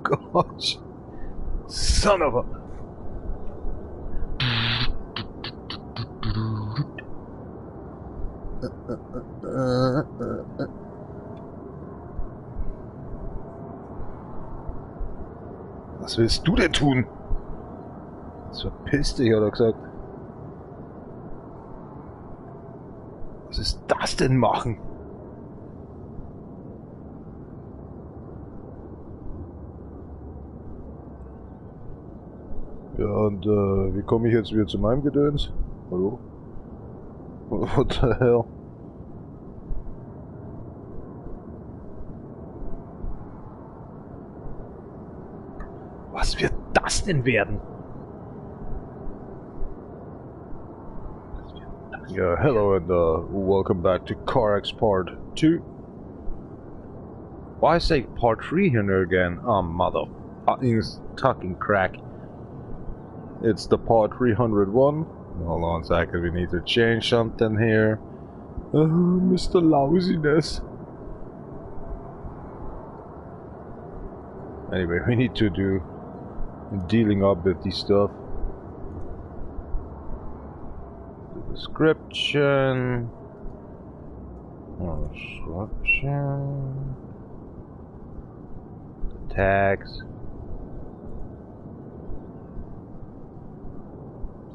Gosh. Son of a... Was willst du denn tun? Das verpiss dich, hat er gesagt. Was ist das denn machen? Ja, und wie komme ich jetzt wieder zu meinem Gedöns? Hallo? What the hell? Was wird das denn werden? Yeah, hello and welcome back to CarX Part². Why say Part3 here again? Oh, mother fucking crack. It's the Part 301. Hold on a second, we need to change something here. Mr. Lousiness. Anyway, we need to do dealing up with this stuff. The description. The tags.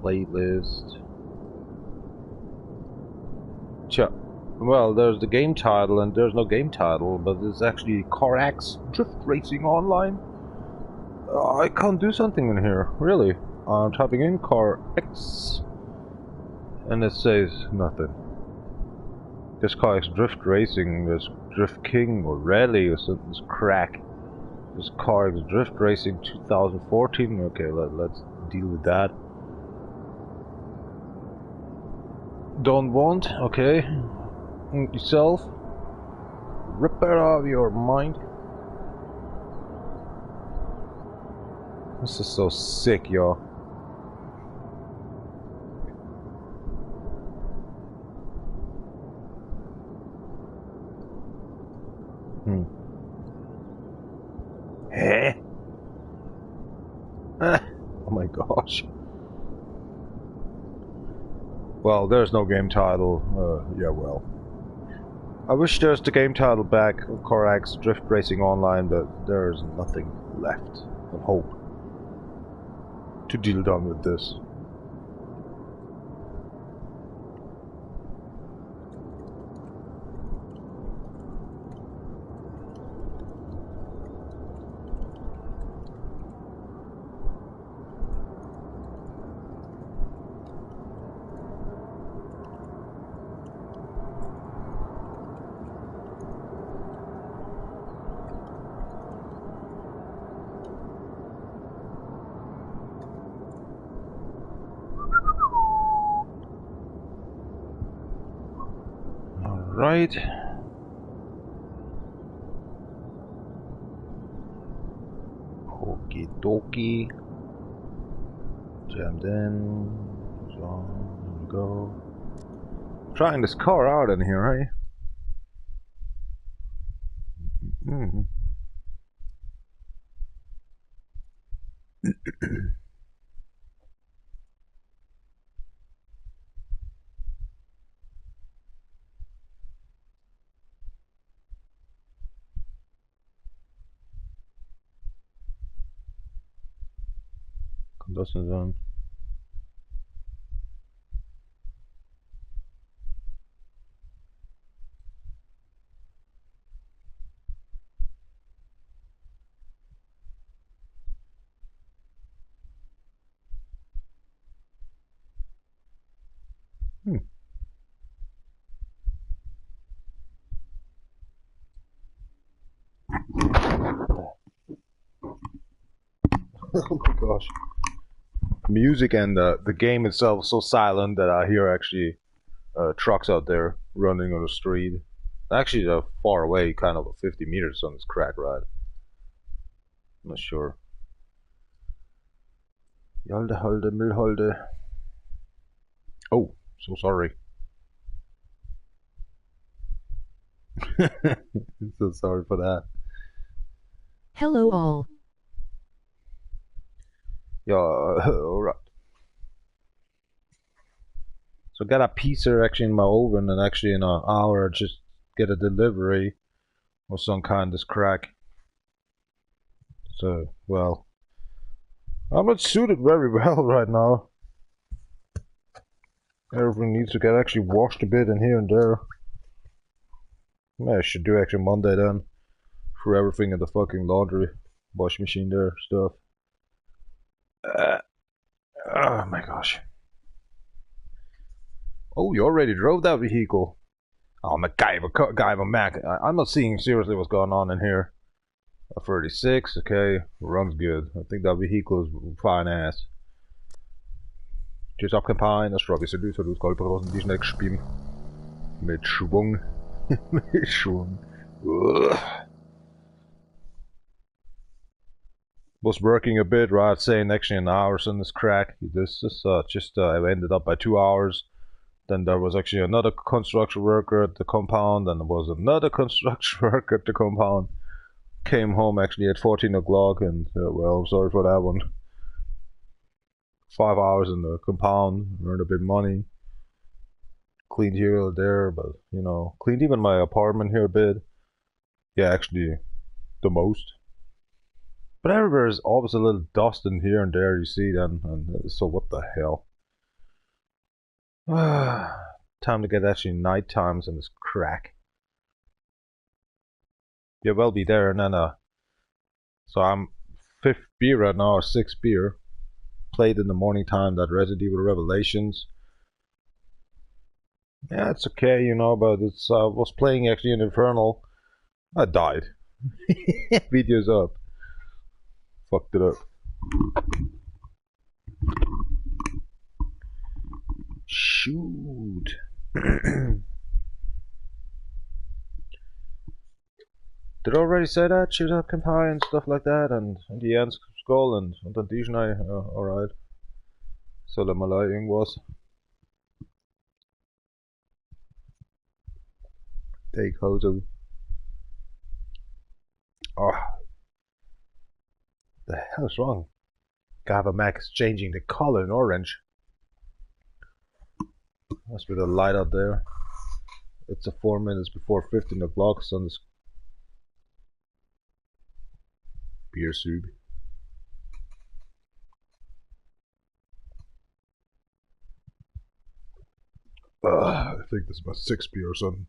Playlist. Well, there's the game title and there's no game title, but it's actually CarX Drift Racing Online. I can't do something in here, really. I'm typing in CarX and it says nothing. There's CarX Drift Racing, there's Drift King or Rally or something's crack. There's CarX Drift Racing 2014. Okay, let's deal with that. Don't want, okay. Yourself. Rip it out of your mind. This is so sick, y'all. Eh? Oh my gosh. Well, there's no game title. Yeah, well. I wish there's the game title back of CarX Drift Racing Online, but there's nothing left of hope to deal down with this. Right. Okie dokie. Jammed in. So, here we go. Trying this car out in here, eh? Mm-hmm. Combustion zone. Oh my gosh. Music and the game itself is so silent that I hear actually trucks out there running on the street. Actually, they're far away, kind of 50 meters on this crack ride. I'm not sure. Yalde, halde, Müllhalde. Oh, so sorry. So sorry for that. Hello all. Yeah, alright. So got a pizza actually in my oven, and actually in an hour I just get a delivery of some kind of this crack. So, well, I'm not suited very well right now. Everything needs to get actually washed a bit in here and there. Maybe I should do actually Monday then. Throw everything in the fucking laundry wash machine there, stuff. Oh my gosh. Oh, you already drove that vehicle. Oh, MacGyver Mac. I'm not seeing seriously what's going on in here. A 36, okay, runs good. I think that vehicle is fine ass. Tschüss abgepaint, das Strawberry Salute, so du Goldbrosen, die schnell gespielt. Mit Schwung. Mit Schwung. Was working a bit, right? Saying actually an hour on this crack. This is I ended up by 2 hours. Then there was actually another construction worker at the compound, and there was another construction worker at the compound. Came home actually at 14 o'clock, and well, I'm sorry for that one. 5 hours in the compound, earned a bit of money. Cleaned here or there, but you know, cleaned even my apartment here a bit. Yeah, actually, the most. But everywhere is always a little dust in here and there, you see, then, and so what the hell? Time to get actually night times in this crack. Yeah, well be there, and then so I'm 5th beer right now, or 6th beer. Played in the morning time that Resident Evil Revelations. Yeah, it's okay, you know, but it's was playing actually in Infernal. I died. Video's up. Fucked it up. Shoot. Did I already say that? Shoot up Kampai and stuff like that, and the end skull and then Dijnai, alright. So the Malayan was. Take Hozo. Oh. The hell is wrong? Gava Mac is changing the color in orange. Must be the light out there. It's 4 minutes before 15 o'clock, so on this beer soup. I think this is my 6th beer or something.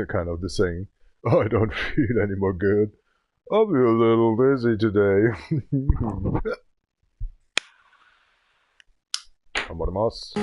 Kind of the same. Oh, I don't feel any more good. I'll be a little dizzy today. Vamos.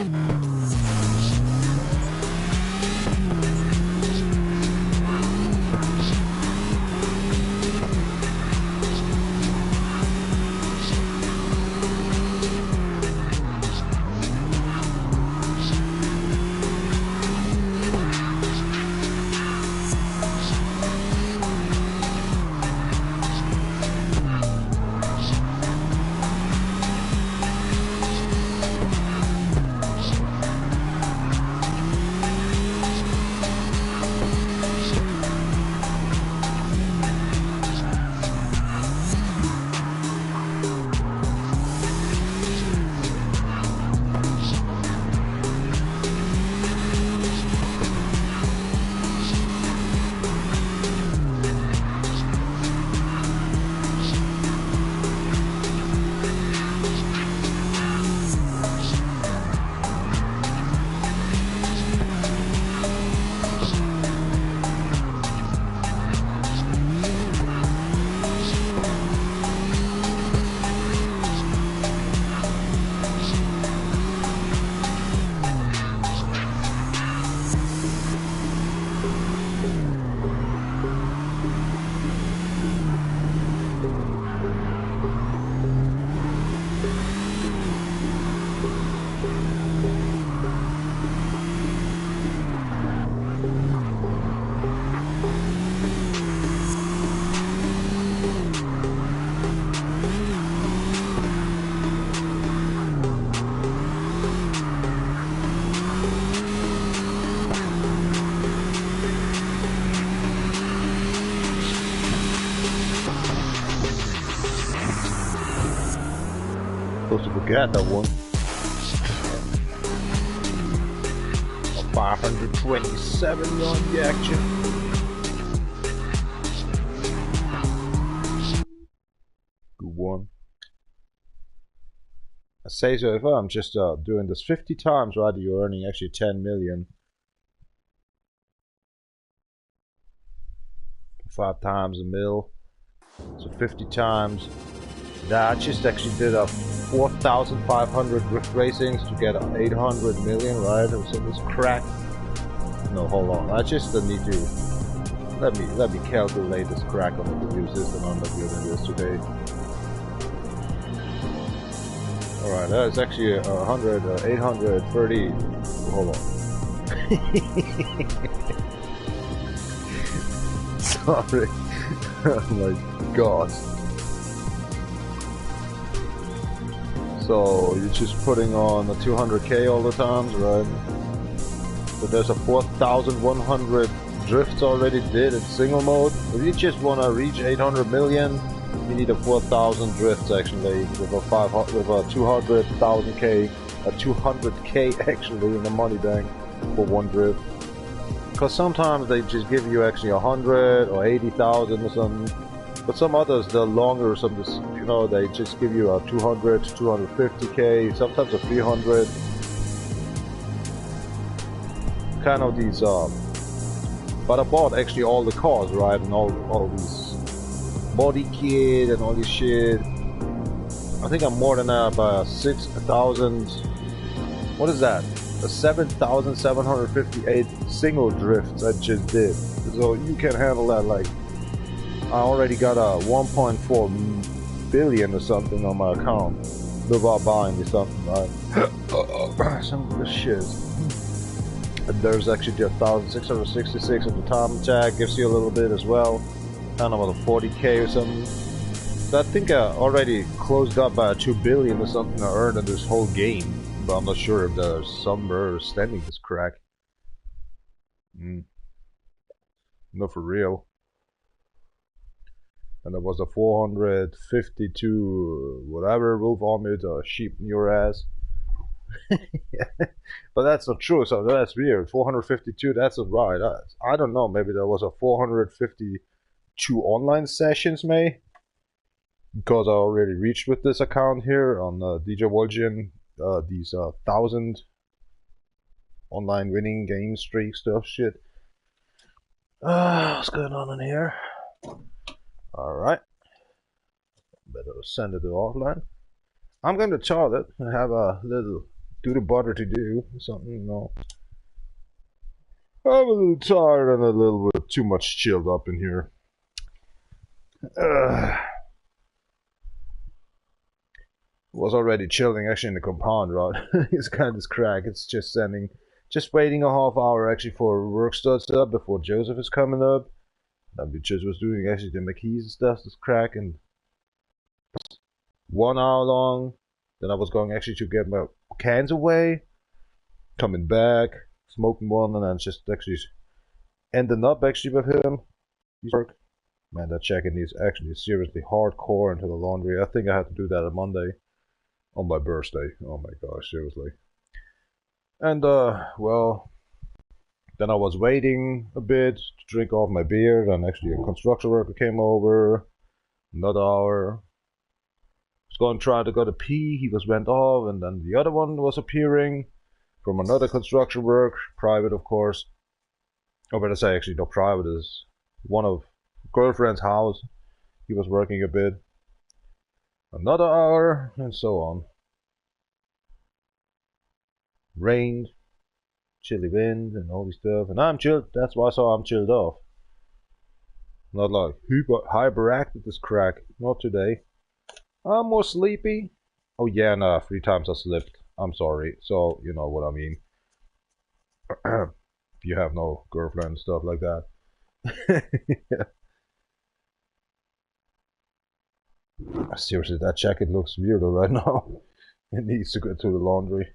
Supposed to forget that one. 527 on the action. Good one. I say so if I'm just doing this 50 times, right, you're earning actually 10 million. 5 times a mil. So 50 times. That I just actually did a 4,500 drift racings to get 800 million, right? So this crack. No, hold on. I just need to let me calculate this crack on the computer system. I'm not doing this today. All right, that's actually 830. Hold on. Sorry. Oh my god. So you're just putting on a 200k all the times, right? So there's a 4,100 drifts already did in single mode. If you just want to reach 800 million, you need a 4,000 drifts actually with a 200,000k, a 200k actually in the money bank for one drift. Because sometimes they just give you actually 100 or 80,000 or something. But some others, they're longer, some, you know, they just give you a 200, 250k, sometimes a 300. Kind of these, but I bought actually all the cars, right, and all these body kit and all this shit. I think I'm more than that by 6,000. What is that? 7,758 single drifts I just did. So you can handle that. Like, I already got a 1.4 billion or something on my account without buying me something, right? Some of this shit. And there's actually 1,666 at the time tag, gives you a little bit as well. Kind of about a 40k or something. So I think I already closed up by 2 billion or something I earned in this whole game. But I'm not sure if there's somewhere standing this crack. No, for real. And there was a 452 whatever wolf armored sheep in your ass. But that's not true, so that's weird. 452, that's not right. I don't know, maybe there was a 452 online sessions, may? Because I already reached with this account here on DjVolgin these 1,000 online winning game streak stuff shit. What's going on in here? Alright. Better send it to offline. I'm going to toilet and have a little do the butter to do something, you know. I'm a little tired and a little bit too much chilled up in here. Was already chilling actually in the compound, right? It's kind of this crack. It's just waiting a half hour actually for work starts up before Joseph is coming up. And we just was doing actually the McKees and stuff, this crack, and 1 hour long. Then I was going actually to get my cans away, coming back, smoking one, and then just actually ending up actually with him. Man, that jacket needs actually seriously hardcore into the laundry. I think I have to do that on Monday. On my birthday. Oh my gosh, seriously. And, well, then I was waiting a bit to drink off my beer, and actually a construction worker came over. Another hour. Was going to try to go to pee, he went off, and then the other one was appearing from another construction work, private of course. Oh, better say actually no private, is one of girlfriend's house. He was working a bit. Another hour, and so on. Rained, chilly wind, and all this stuff, and I'm chilled. That's why I'm chilled off. Not like hyperactive this crack. Not today. I'm more sleepy. Oh yeah, nah, 3 times I slipped. I'm sorry. So, you know what I mean. If you have no girlfriend and stuff like that. Yeah. Seriously, that jacket looks weirder right now. It needs to go to the laundry.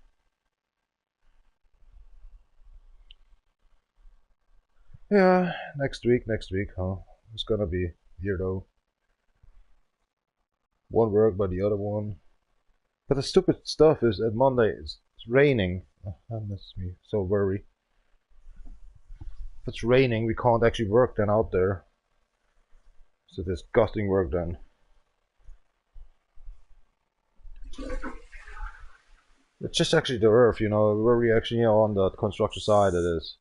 Yeah, next week, huh? It's gonna be weirdo. One work by the other one. But the stupid stuff is that Monday it's raining. That makes me so worried. If it's raining, we can't actually work then out there. So disgusting work then. It's just actually the earth, you know, where we actually, you know, on the construction side it is.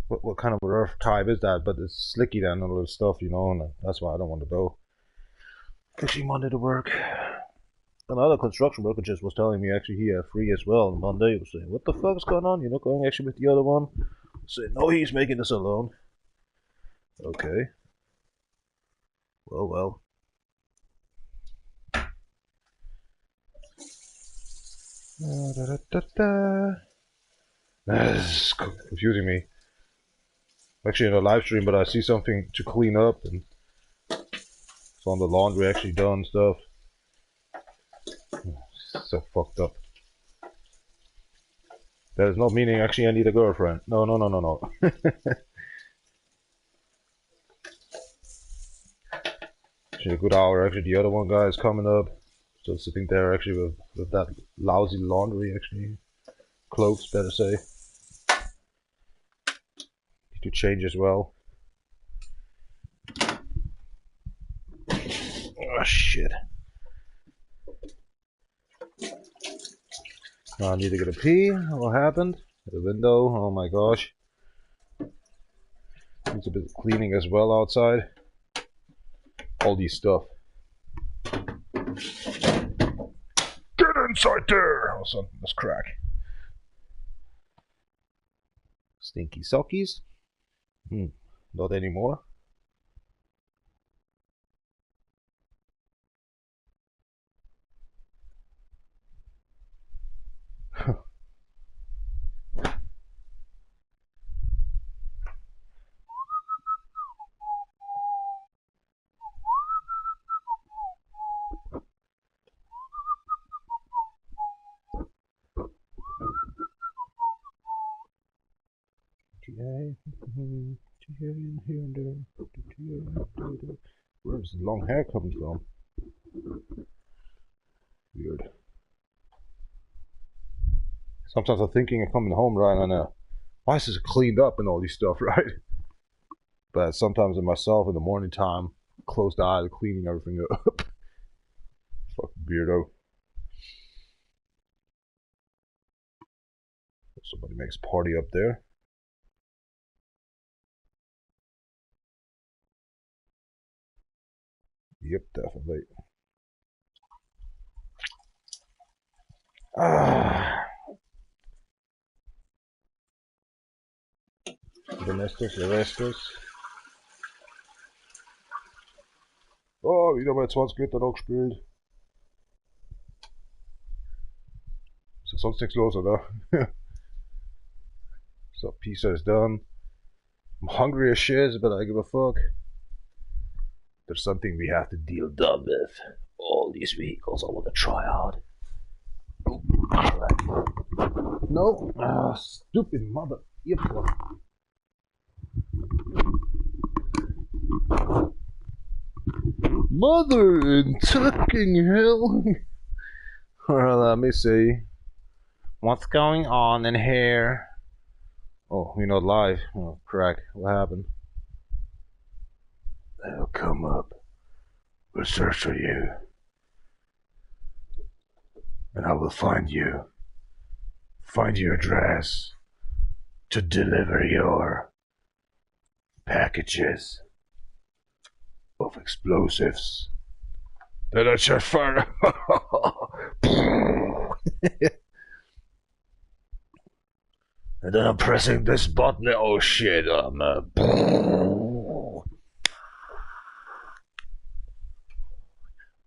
What kind of earth type is that? But it's slicky then, all this stuff, you know, and that's why I don't want to go. Actually, Monday to work. Another construction worker just was telling me actually he had free as well on Monday. He was saying, what the fuck is going on? You're not going actually with the other one? I said, no, he's making this alone. Okay. Well. This is confusing me. Actually in a live stream, but I see something to clean up and it's on the laundry actually done stuff. So fucked up. There's no meaning actually I need a girlfriend. No. Actually a good hour. Actually the other one guy is coming up. Still sitting there actually with that lousy laundry actually. Clothes better say. Need to change as well. Oh shit. Now I need to get a pee. What happened? The window. Oh my gosh. Needs a bit of cleaning as well outside. All these stuff. Get inside there! Oh, something must crack. Stinky sockies? Not anymore. Where's the long hair coming from? Weird. Sometimes I'm thinking of coming home, right, and why is this cleaned up and all these stuff, right? But sometimes in myself in the morning time, closed eyes, cleaning everything up. Fucking weirdo. Somebody makes a party up there. Yep, definitely. Domestos. Oh, wieder bei 20 wird dann auch gespielt. Ist ja sonst nichts los, oder? So, pizza is done. I'm hungry as shit, but I give a fuck. There's something we have to deal done with. All these vehicles I want to try out. No, stupid mother. Mother in fucking hell. Well, let me see. What's going on in here? Oh, we're not live. Oh, crack. What happened? They'll come up. We'll search for you. And I will find you. Find your address to deliver your packages of explosives that I shall fire. And then I'm pressing this button. Oh shit,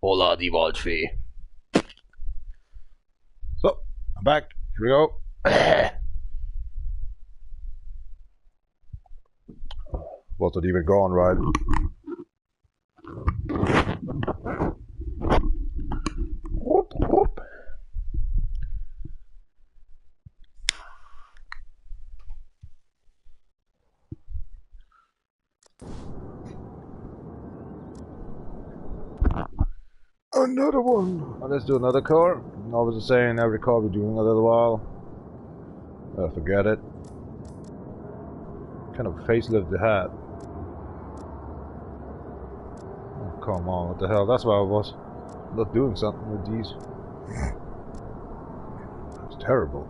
Hola, DjVolgin. So, I'm back. Here we go. Wasn't even gone, right? Whoop, whoop. Another one! Let's do another car. I was just saying every car we're doing a little while. Forget it. Kind of facelift the hat. Oh, come on, what the hell? That's why I was not doing something with these. It's terrible.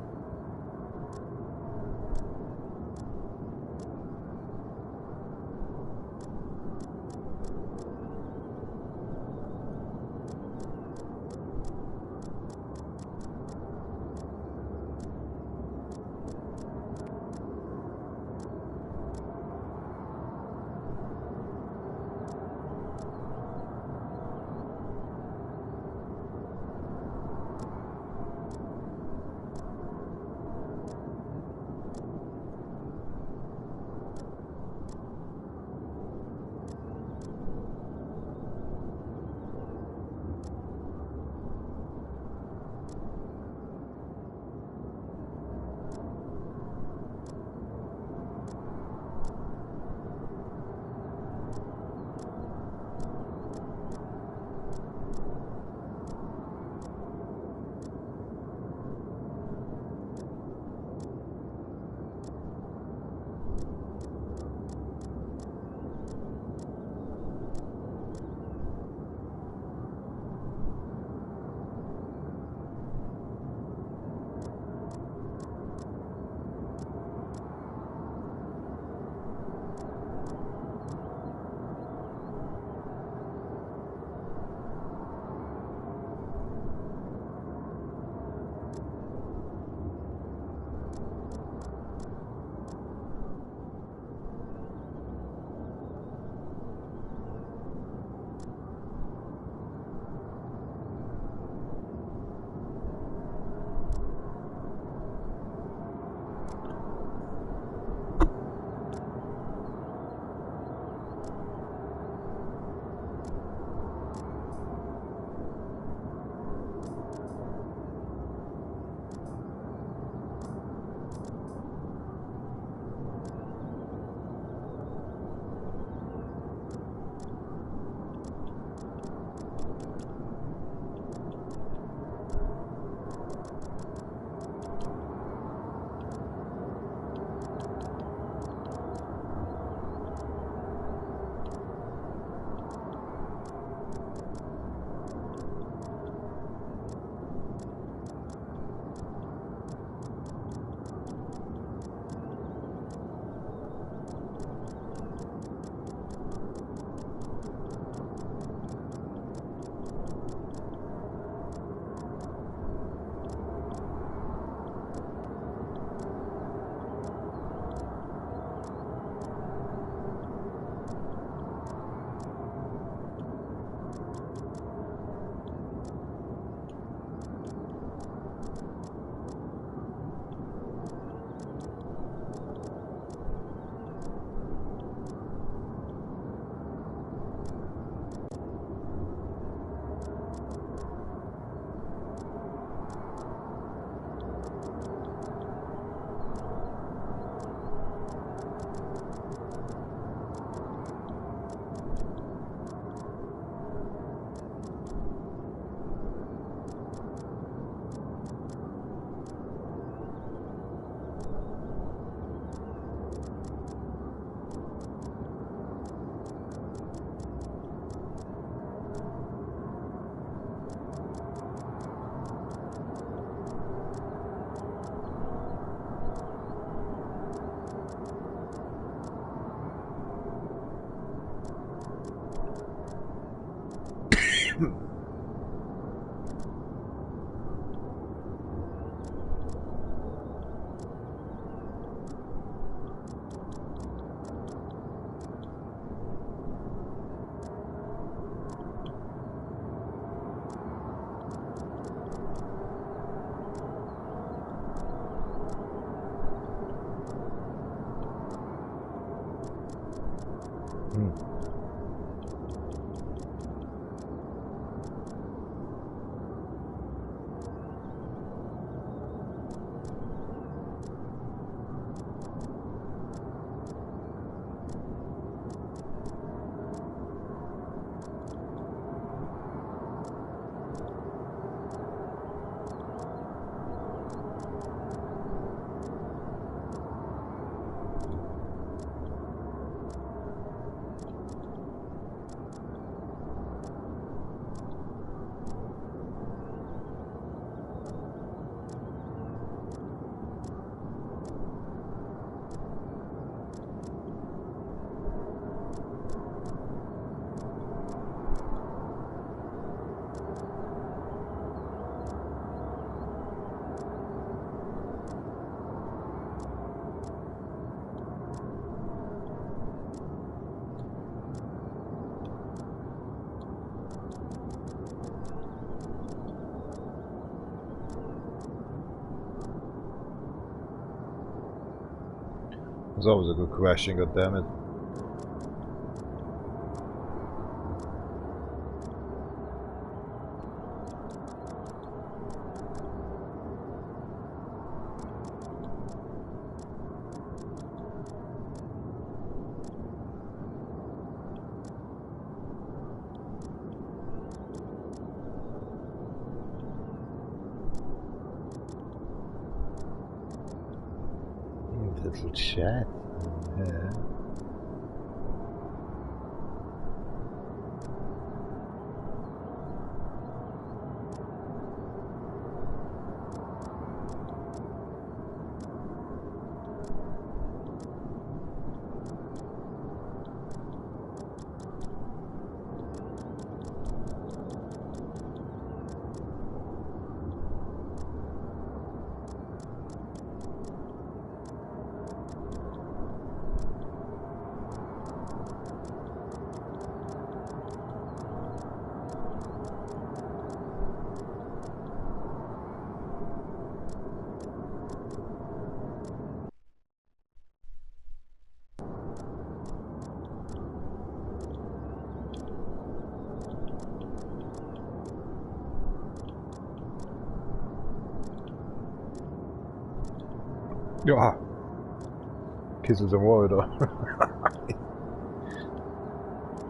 It's always a good question, goddammit. Little chat. Yeah. Ja. Kisses and water.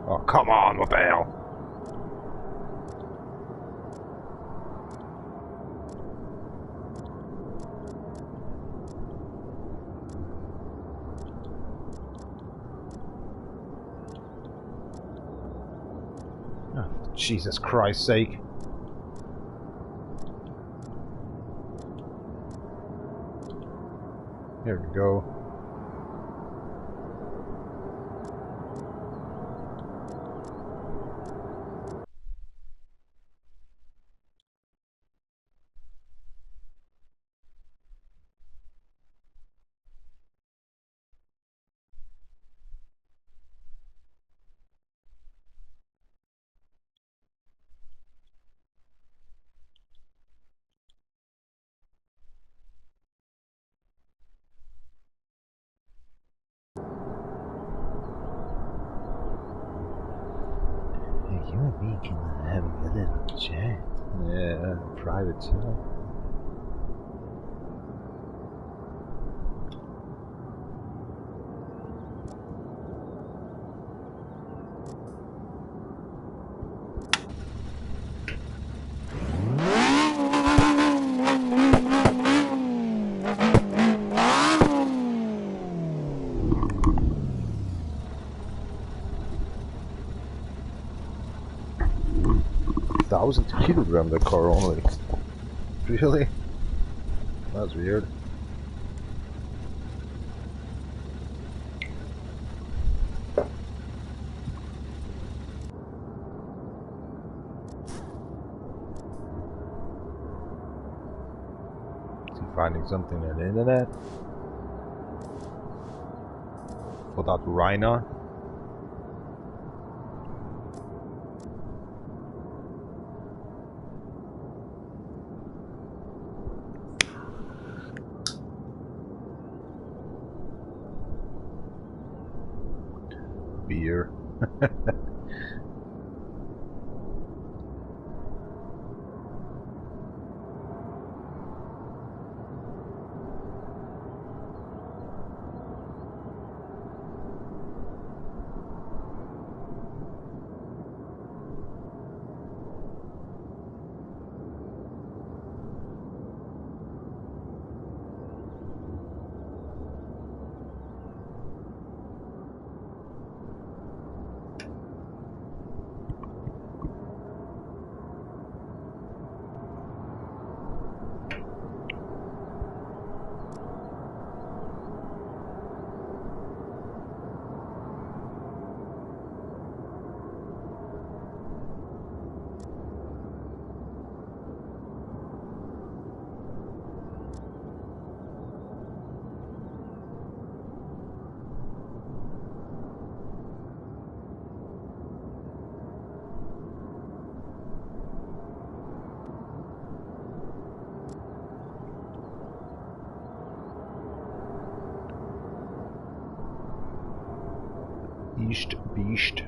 Oh, come on, mobile. Oh, Jesus Christ's sake. Here we go. You and me can have a little chat. Yeah, private chat. $1,000 the car only. Really? That's weird. Is he finding something on the internet? For that Rhino? Beer. Beast.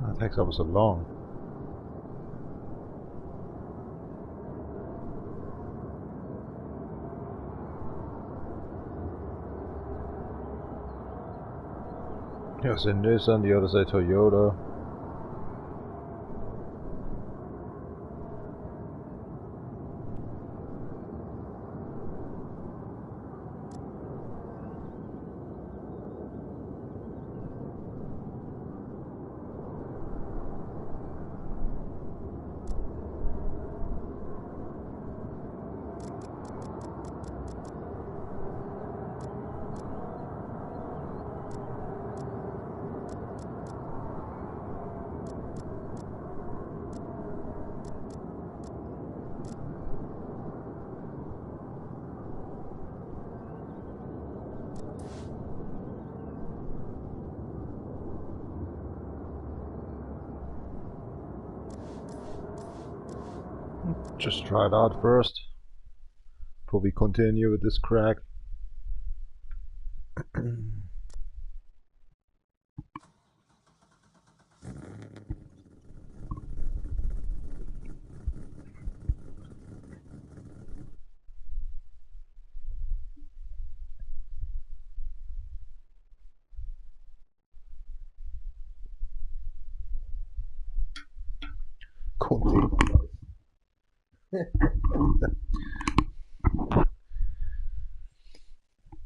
That takes ever so long. Yes, in Nissan, the other side Toyota. Just try it out first. Probably continue with this crack.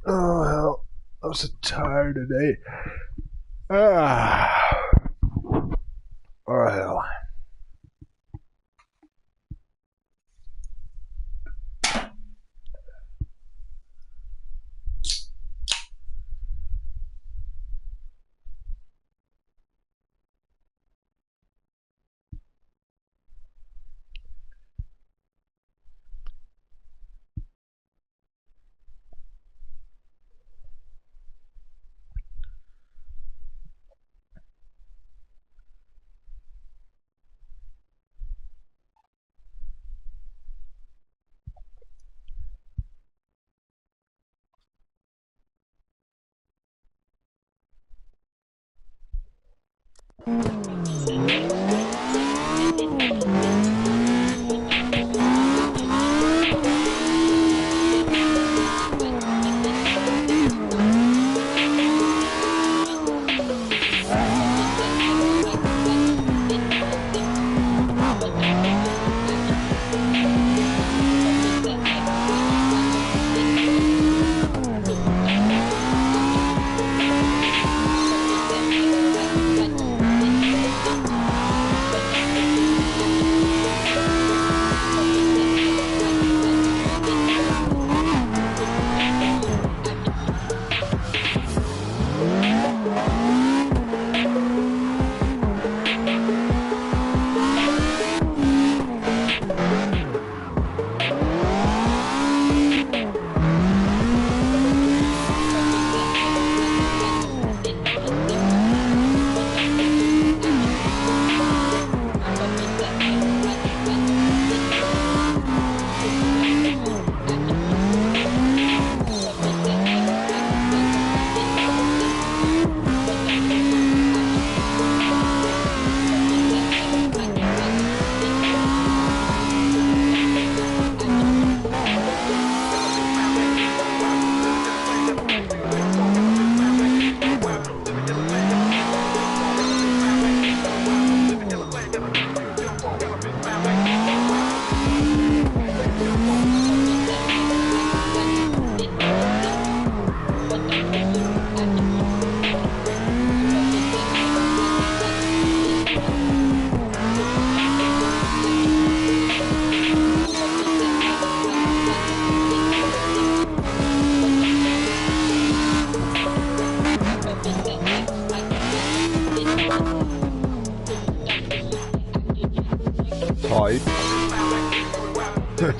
Oh hell, I'm so tired today. Oh hell.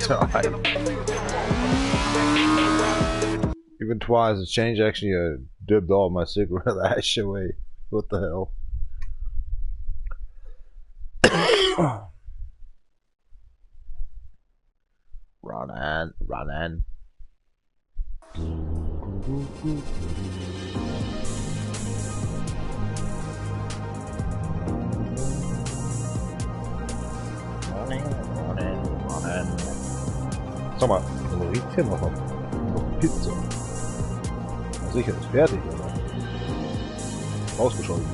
died. Even twice the change actually dipped all my cigarette ash away. What the hell? Run on, run on. Sag mal, wo riecht's hier noch? Noch Pizza. Na sicher, ist fertig, oder? Ausgeschaltet.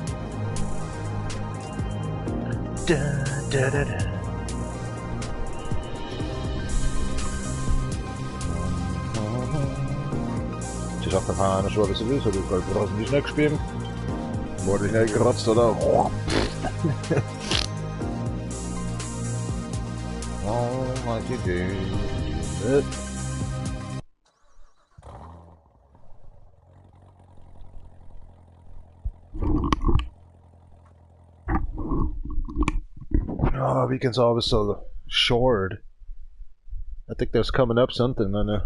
Ich sag der einer schon, was du willst, du kannst draußen die Schneck spielen. Wurde ich nicht gerotzt, oder? Oh my god. Oh, weekend's always so short. I think there's coming up something in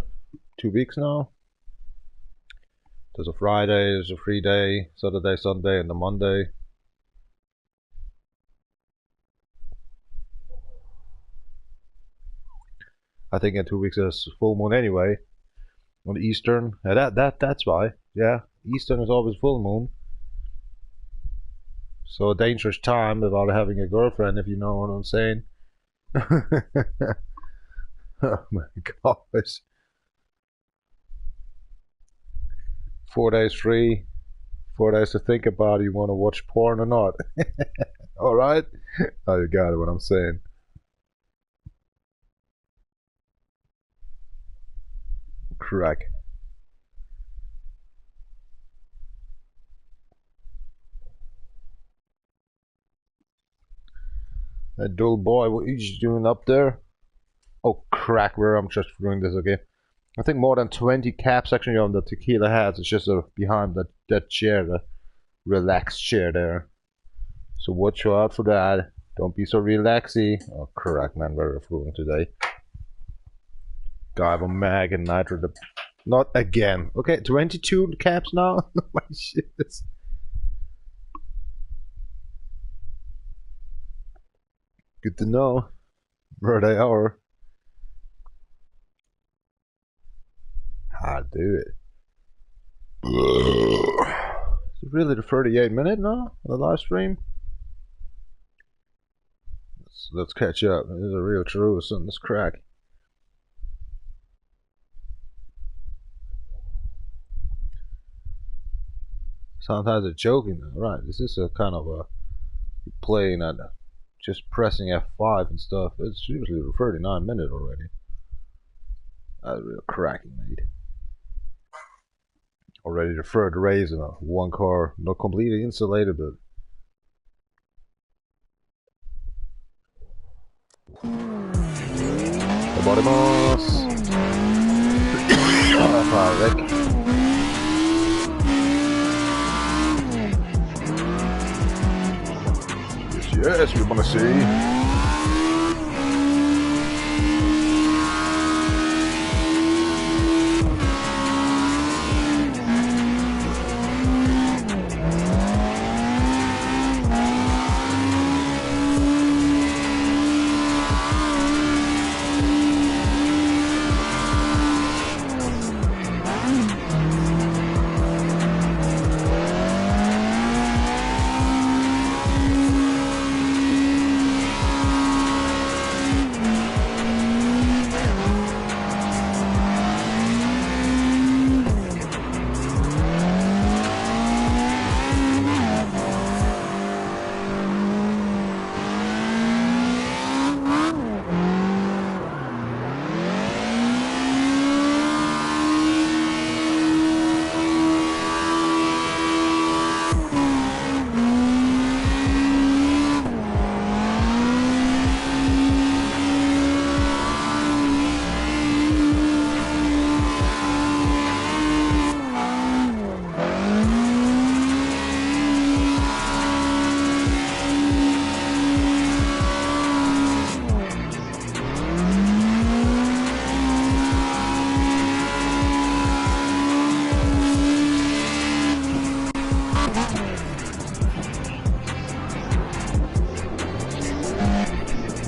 2 weeks now. There's a Friday, there's a free day, Saturday, Sunday, and a Monday. I think in 2 weeks there's full moon anyway. On Eastern. Yeah, that's why. Yeah, Eastern is always full moon. So a dangerous time without having a girlfriend, if you know what I'm saying. Oh my gosh. 4 days free, 4 days to think about you want to watch porn or not. Alright? Oh, you got it, what I'm saying. Crack. That dull boy, what are you doing up there? Oh, crack, where I'm just doing this again. I think more than 20 caps actually on the tequila hats. It's just behind that chair, the relaxed chair there. So watch out for that. Don't be so relaxy. Oh, correct, man. Very fluent today. Guy of a mag and nitro. Not again. Okay, 22 caps now. My shit. Good to know where they are. How to do it. Is it really the 38-minute now? The live stream? Let's catch up. This is a real true. Something's crack. Sometimes they're joking. Right, this is a kind of a playing at just pressing F5 and stuff. It's usually the 39-minute already. That's real cracking, mate. Already the third race in a one car, not completely insulated, but yes, we wanna see.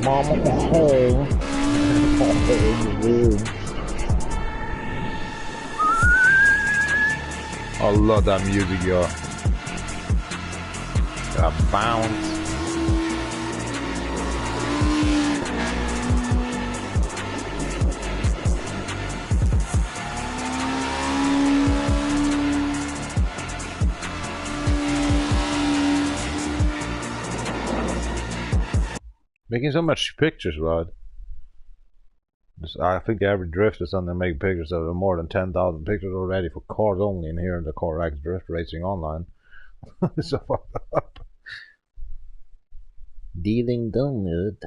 Mama home. I love that music, y'all. Got a bounce. Making so much pictures, Rod. I think every drift is on there making pictures that are more than 10,000 pictures already for cars only in here in the CarX Drift Racing Online. So fucked up. Dealing donut.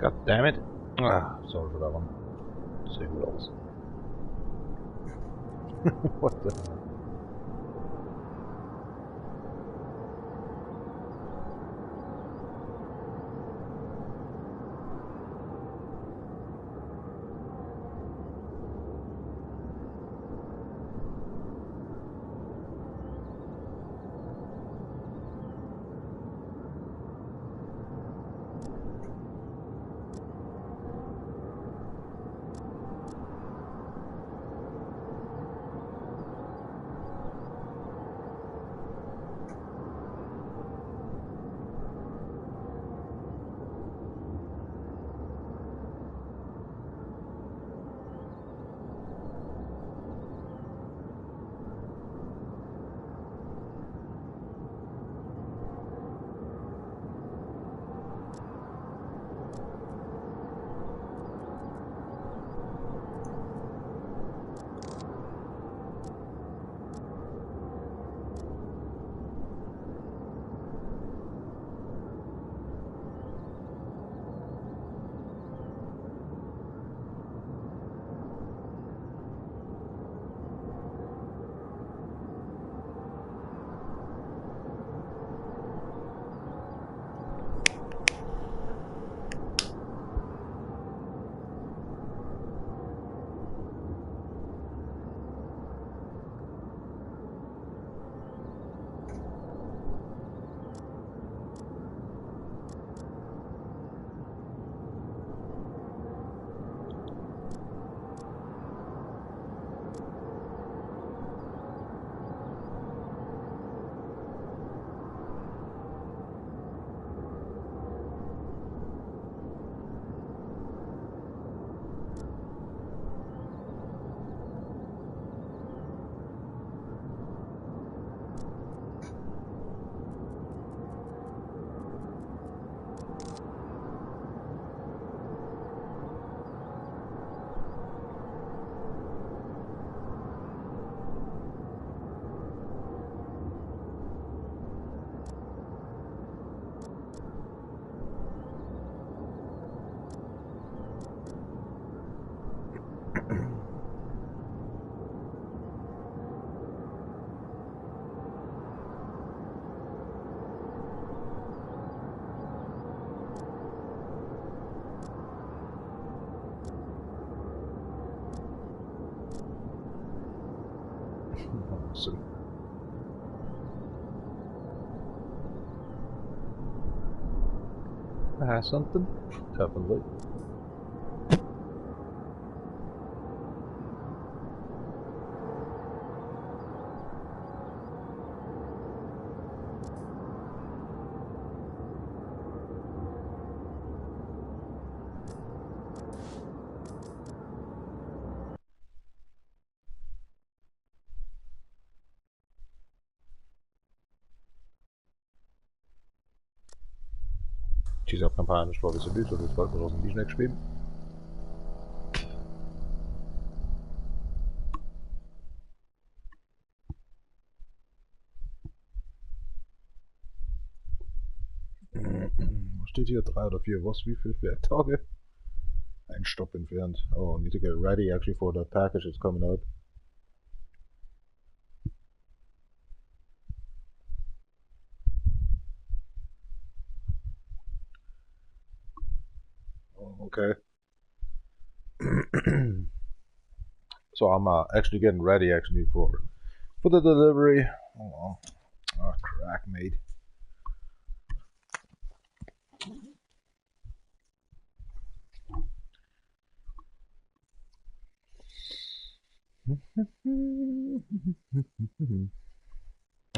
God damn it. Ah, sorry for that one. Let's see who else. What the hell? Awesome. I have something? Definitely. Diese Kampagne ist ein bisschen düster, das wollte man aus dem Bischneck spielen. Steht hier 3 oder 4 was? Wie viele Werktage? Ein Stopp entfernt. Oh, need to get ready actually for the package that's coming out. Oh, okay. So I'm actually getting ready actually for the delivery. Oh, crack, mate.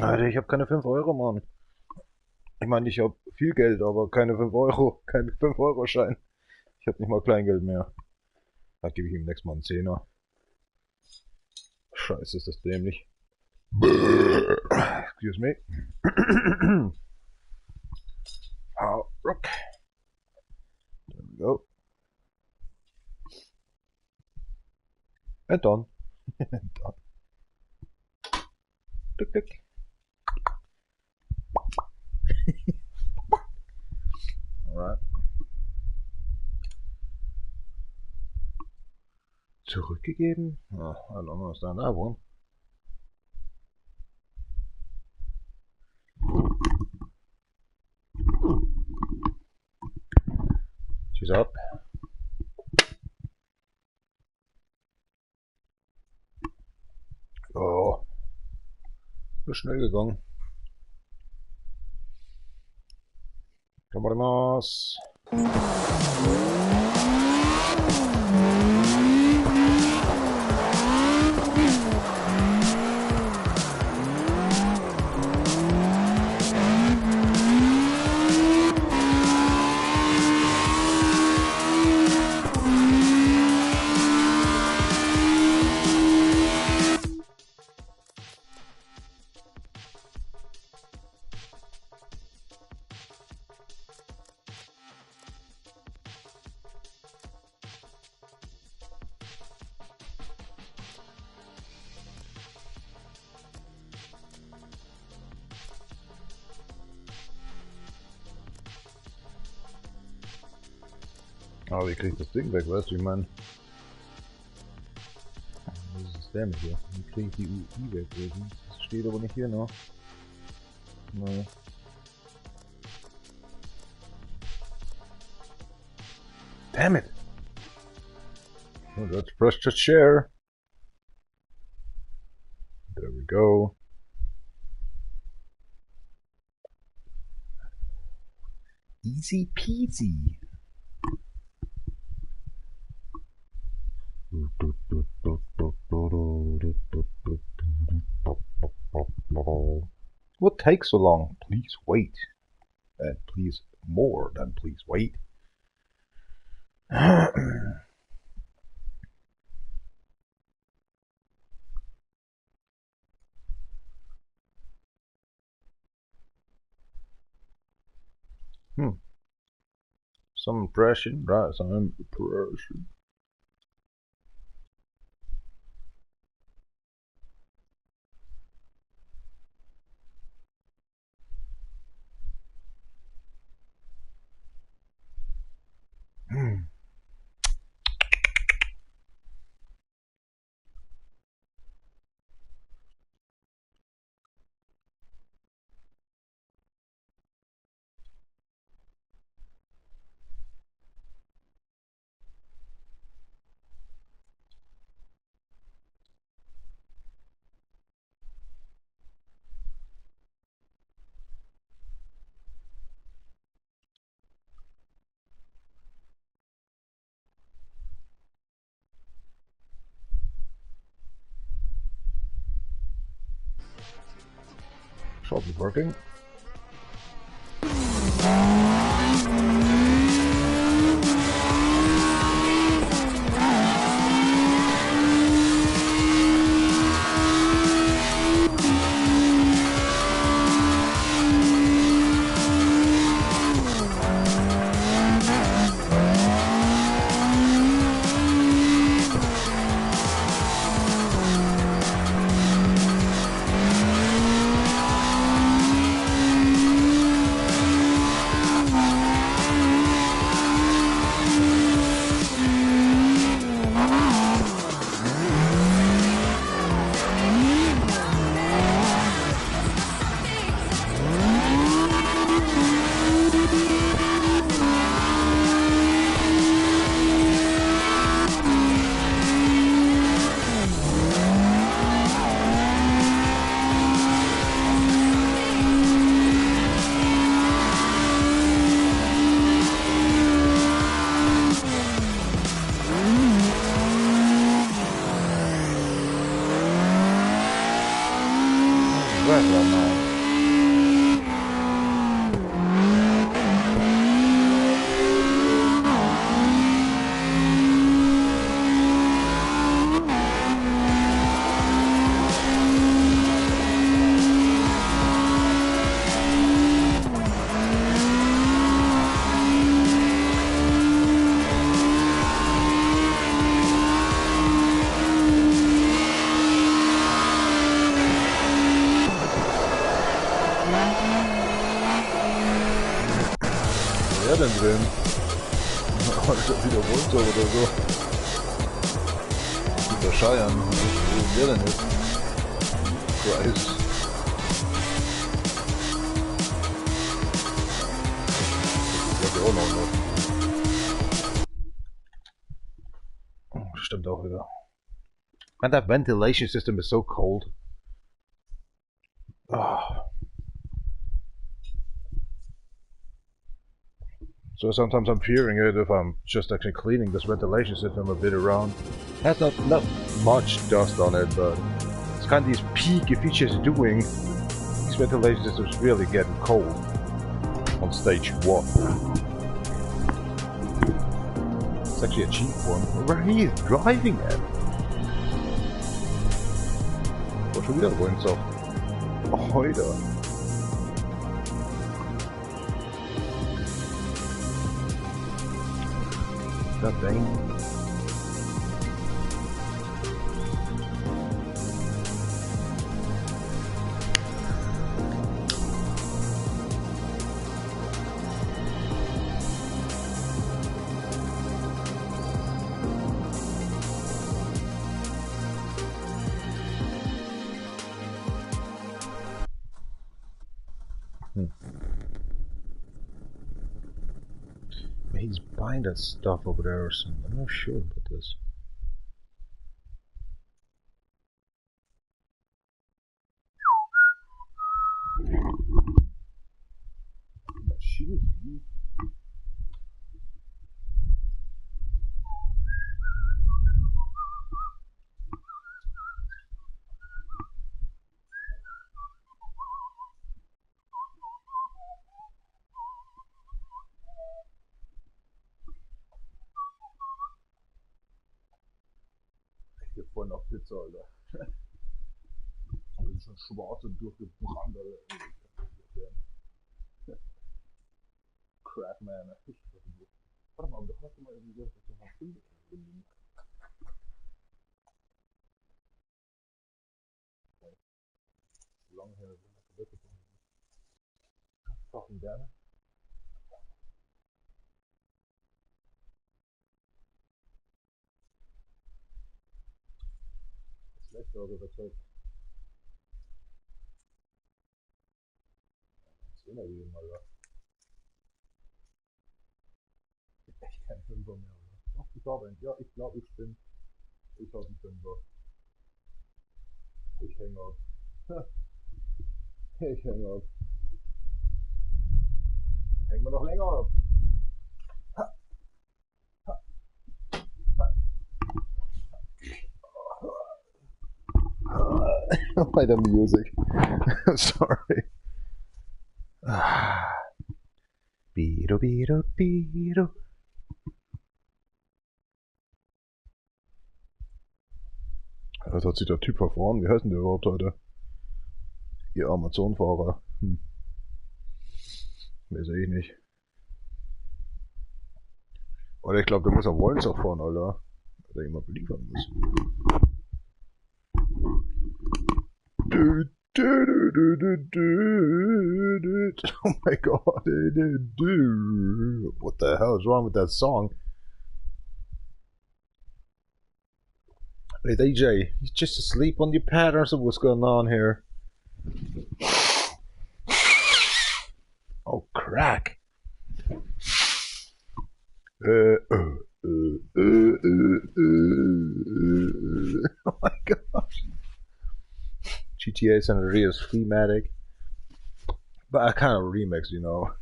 Alter, ich habe keine 5 Euro, Mann. Ich meine, ich habe viel Geld, aber keine 5 Euro, kein 5 Euro Schein. Ich habe nicht mal Kleingeld mehr. Da gebe ich ihm nächstes Mal einen Zehner. Scheiße, ist das dämlich. Excuse me. How rock. There we go. And done. And done. Tick tick. Alright. Zurückgegeben? Oh, I don't understand that one. She's up. Oh. So schnell gegangen. 頑張ります。Oh, wie krieg ich das Ding weg, weißt du, ich mein? Was ist der mit hier? Wie krieg ich die UI weg? Das steht aber nicht hier noch. No. Damn it! Oh, let's press to share. There we go. Easy peasy. What takes so long? Please wait. And please more than please wait. Some impression, right? Some impression. Should be working. Wer denn drin? War das wieder runter oder so? Cheyenne. Who's getting it? Christ. Stimmt auch wieder. And that ventilation system is so cold. Oh. So sometimes I'm fearing it if I'm just actually cleaning this ventilation system a bit around. It has not much dust on it, but it's kind of these peak features doing. These ventilation systems really getting cold on stage 1. It's actually a cheap one. Where he is driving at? What should we do going so? Oh, heute. That thing. He's buying that stuff over there or something. I'm not sure about this. Shoot. Hier voll noch Pizza, Alter. Ich bin schon schwarz und durchgebrannt, Alter. Crap, man. Warte mal, aber du hast immer irgendwie gesagt, dass du noch Filme lange her, dass ich weggekommen bin. Fucking gerne. Schlecht, aber überzeugt. Sehen wir jeden mal, oder? Echt kein Fünfer mehr, oder? Ach, ich glaube, ja, ich glaube, ich bin. Ich habe einen Fünfer. Ich hänge ab. Ich hänge ab. Hängen wir noch länger ab. By the music. Sorry. Biro, biro, biro. Was hat sich der Typ verfahren? Wie heißt denn der überhaupt heute? Ihr Amazon-Fahrer. Weiß ich nicht. Oder ich glaube, der muss auf Wollensach fahren, Alter. Der jemand beliefern muss. Oh my god. What the hell is wrong with that song? Hey DJ, he's just asleep on your pad or something. What's going on here? Oh, crack. Oh my gosh. GTA San Andreas thematic. But a kind of remix, you know.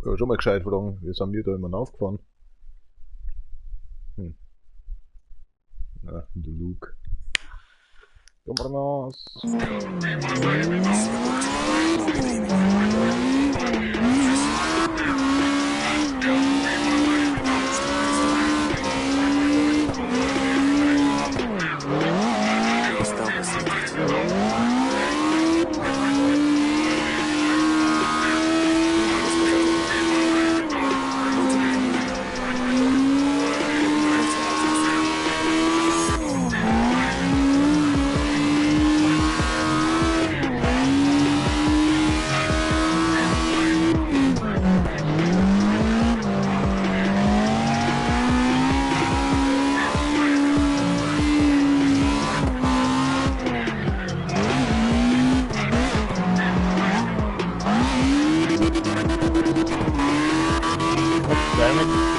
Ja, schon mal gescheit fragen, wie sind wir da immer aufgefahren? Ja, der Luke. Vámonos. Damn it.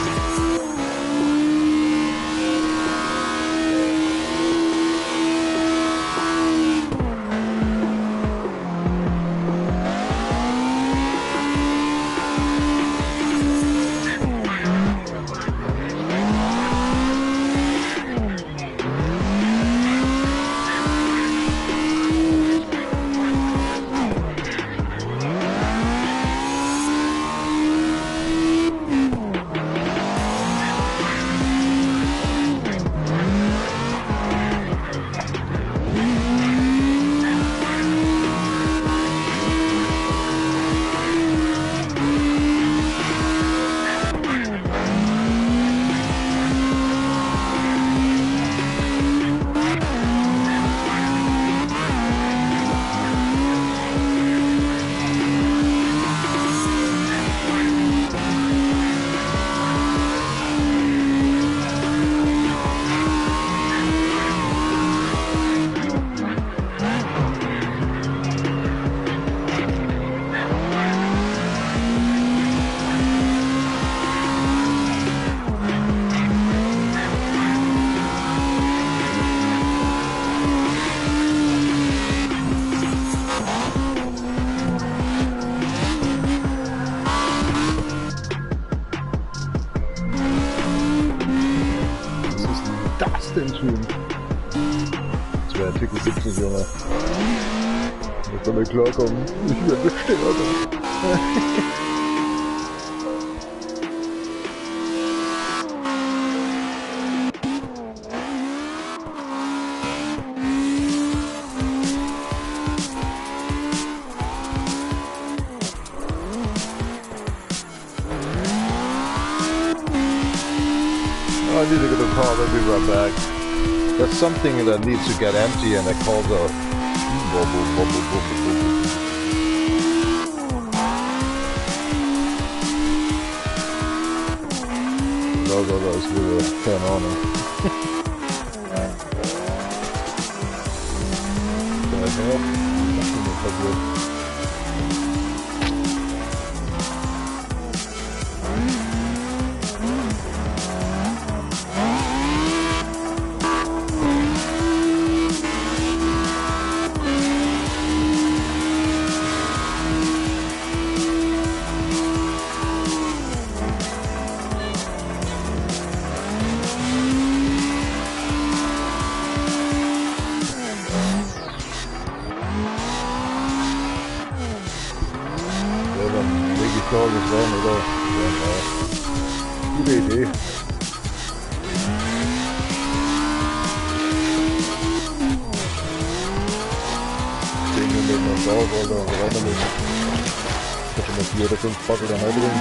denn tun? Das wäre Artikel 17, Junge. Ich soll mir klarkommen. Ich werde gestört. I need to get a car, I'll be right back. There's something that needs to get empty and I call the No, ist wieder, keine Ahnung. Das werden, oder? Ja, gute Idee. Noch drauf, Alter, rein damit. Ich hab schon mal 4 oder 5 Backel da rein drin.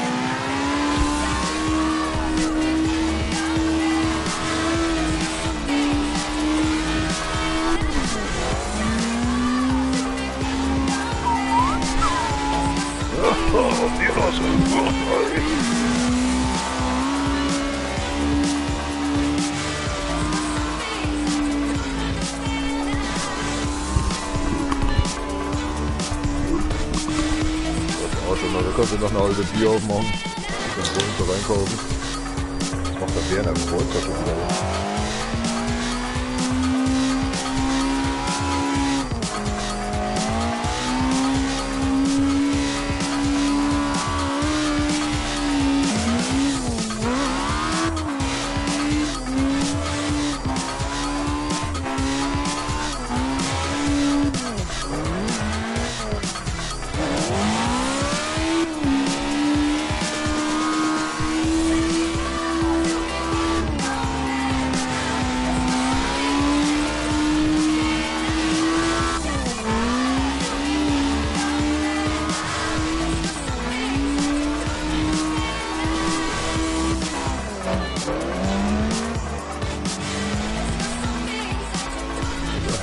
Da kannst du noch eine alte Bier aufmachen. Ich kann Rollen da reinkaufen. Das macht der Werner mit Rollen schon wieder.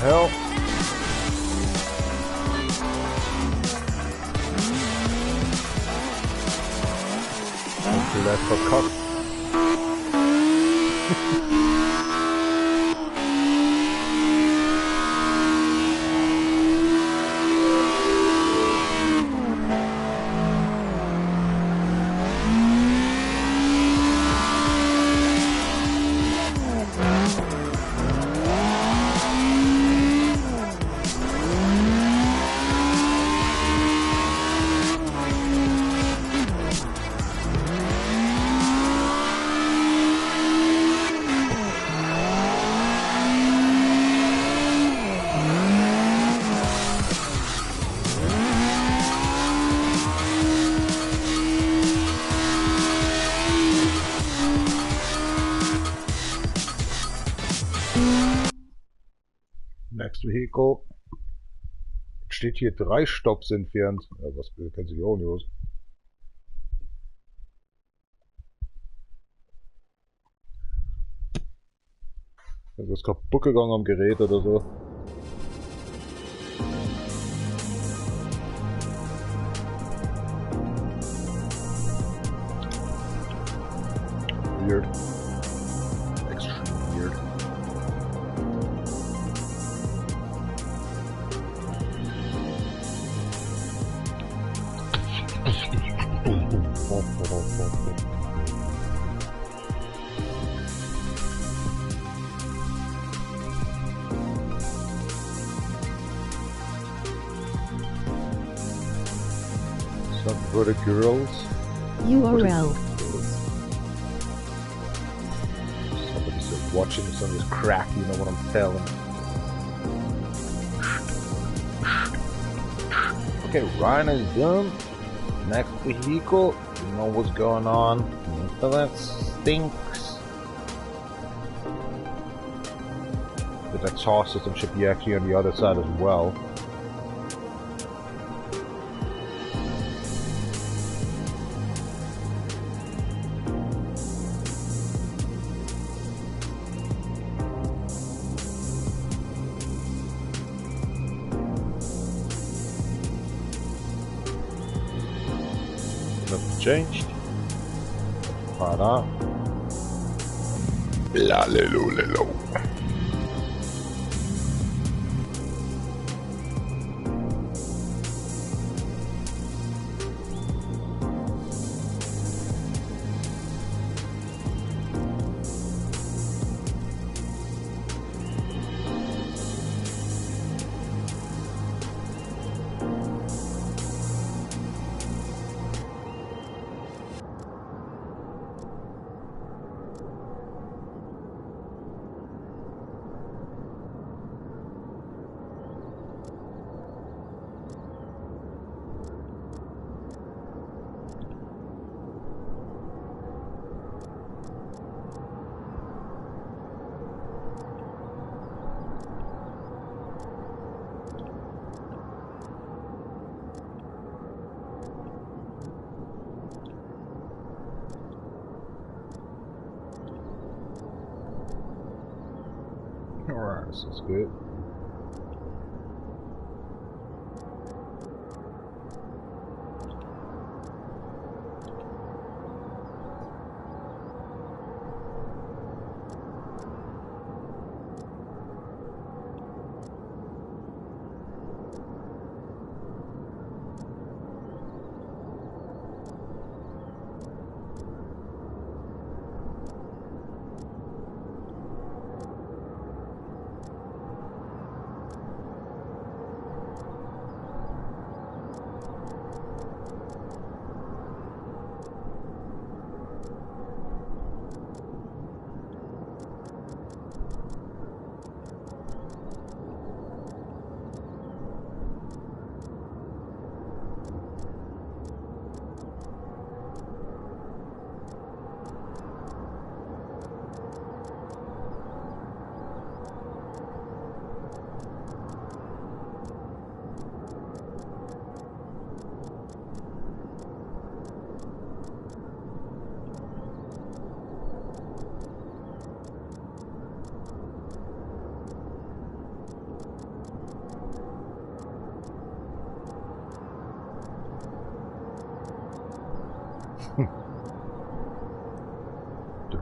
Hell. Vielleicht verkackt. Next vehicle. Steht hier 3 Stops entfernt. Ja, was kennt sich auch nicht aus. Ist was kaputt gegangen am Gerät oder so. Weird. Extremely weird. Some for the girls. URL. Somebody's watching some of this crap, you know what I'm telling. Okay, Ryan is done. Next vehicle, you know what's going on. So that stinks. The exhaust system should be actually on the other side as well. Nothing changed. Para. La lelo lelo. Alright, this is good.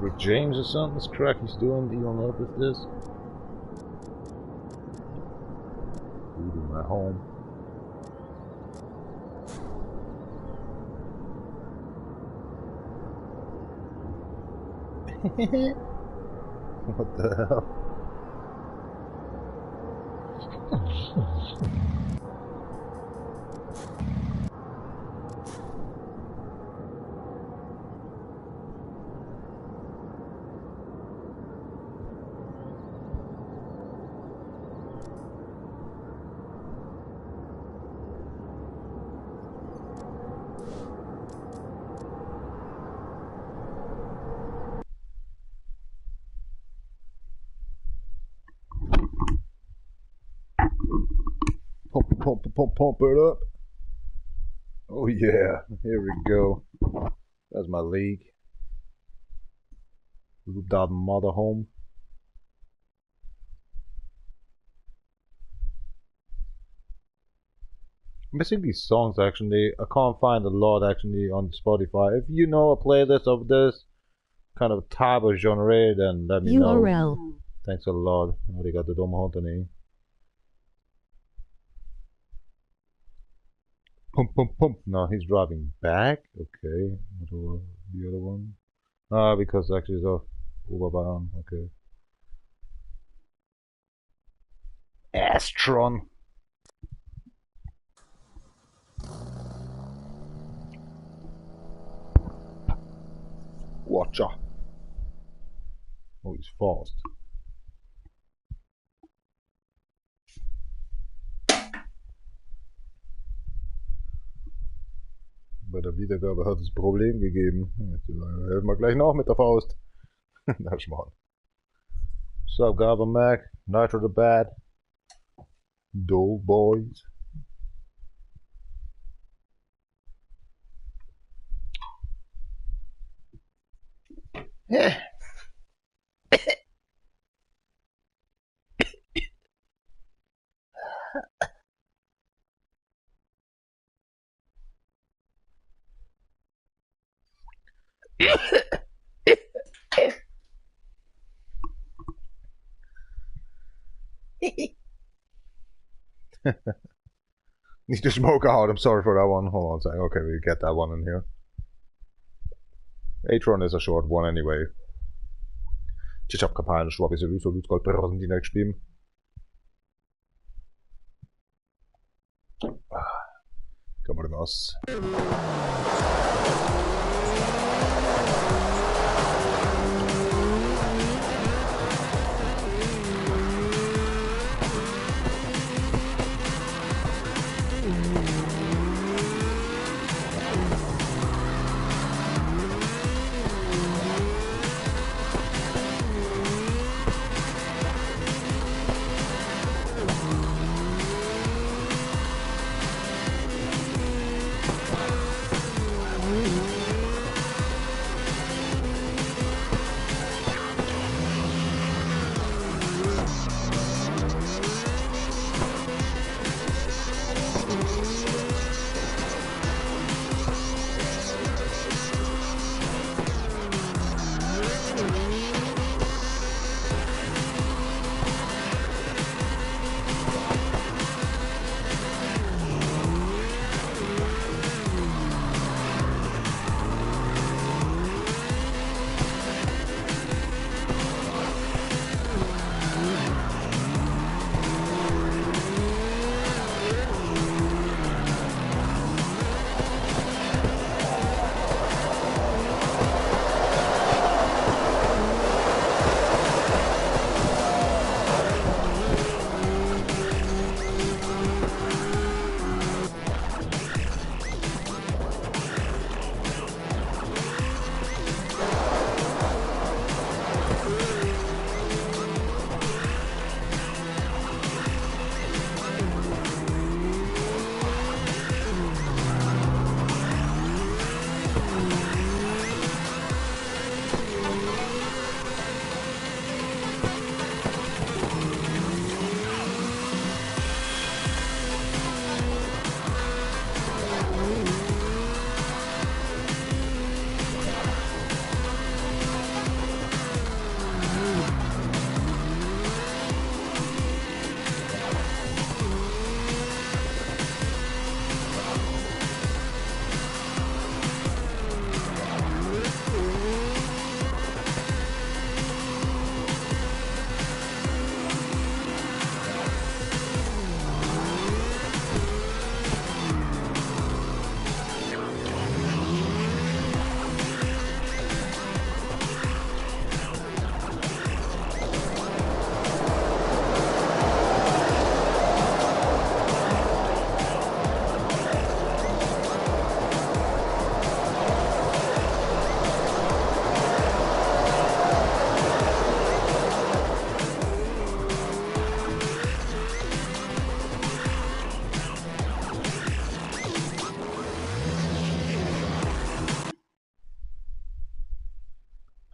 With James or something, this track he's doing, you don't know what this is? Ooh, my home. What the hell? Pump it up. Oh yeah, here we go. That's my league. Loop that mother home. Missing these songs actually. I can't find a lot actually on Spotify. If you know a playlist of this kind of type of genre, then let me know. URL. Thanks a lot. Arigato domo. Pump. No, he's driving back. Okay. What was the other one? Ah, because actually it's a Oberbahn. Okay. Astron. Watcha. Oh, he's fast. Bei der Wiedergabe hat es ein Problem gegeben. Helfen wir gleich noch mit der Faust. Na, schmal. Sup, Gabba Mac, Nitro the Bad, Doe Boys. Yeah. Need to smoke out. I'm sorry for that one. Hold on a second. Okay, we get that one in here. Atron is a short one anyway. Ich hab keine Schwabi sowieso Gold die next spielen. Come on, us.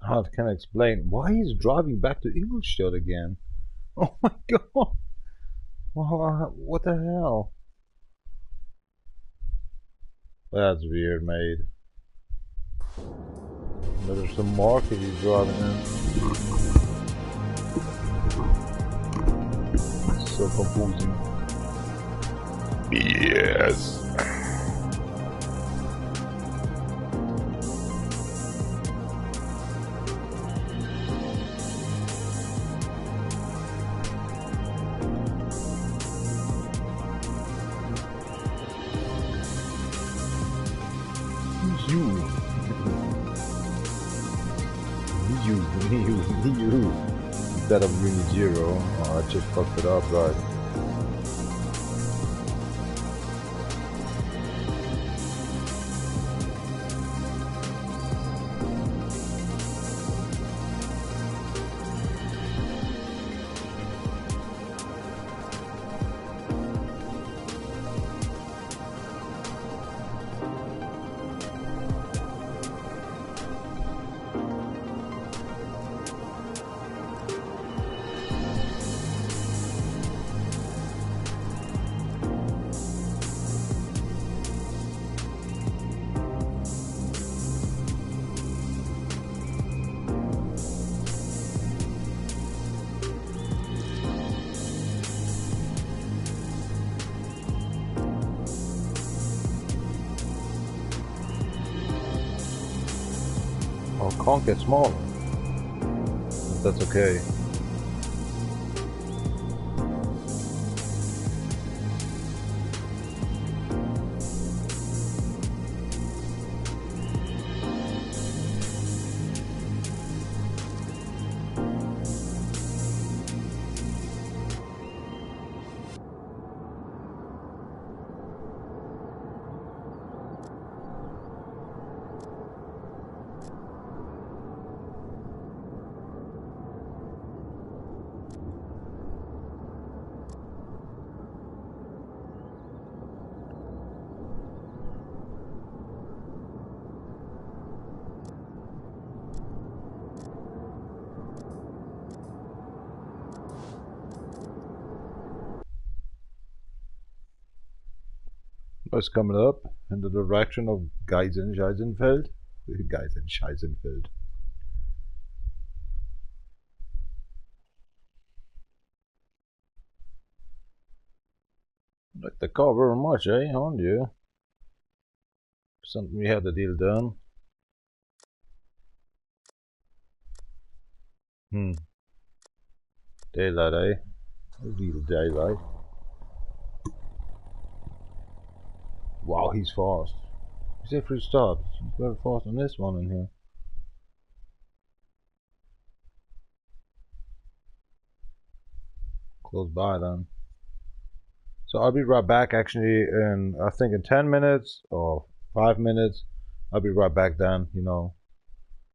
How can I explain why he's driving back to Ingolstadt again? Oh my god! What the hell? That's weird, mate. There's some market he's driving in. So confusing. Yes. You. Instead of Uni 0. Oh, I just fucked it up, right? Can't get smaller. That's okay. It's coming up in the direction of Geisenscheisenfeld. Geisenscheisenfeld. Like the car very much, eh? Aren't you? Something we had the deal done. Daylight, eh? Real daylight. Wow, he's fast. He's a free start. He's very fast on this one in here. Close by then. So I'll be right back actually in, I think in 10 minutes or 5 minutes. I'll be right back then, you know.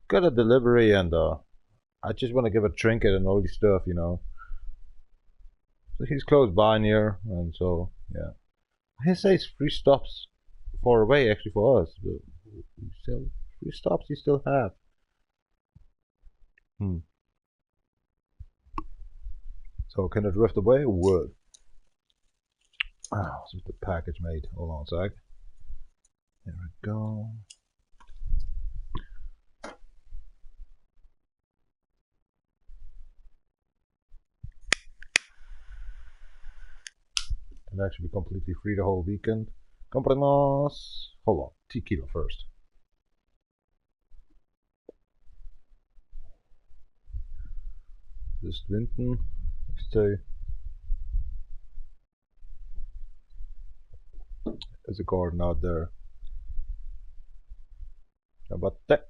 Got a delivery and I just want to give a trinket and all this stuff, you know. So he's close by near, and so, yeah. He says 3 stops far away actually for us, but still 3 stops you still have. So can I drift away or what? Ah, what's the package made? Hold on a sec. There we go. Can actually be completely free the whole weekend. Compromise. Hold on, tequila first. Just Winton. Stay. There's a garden out there. How about that?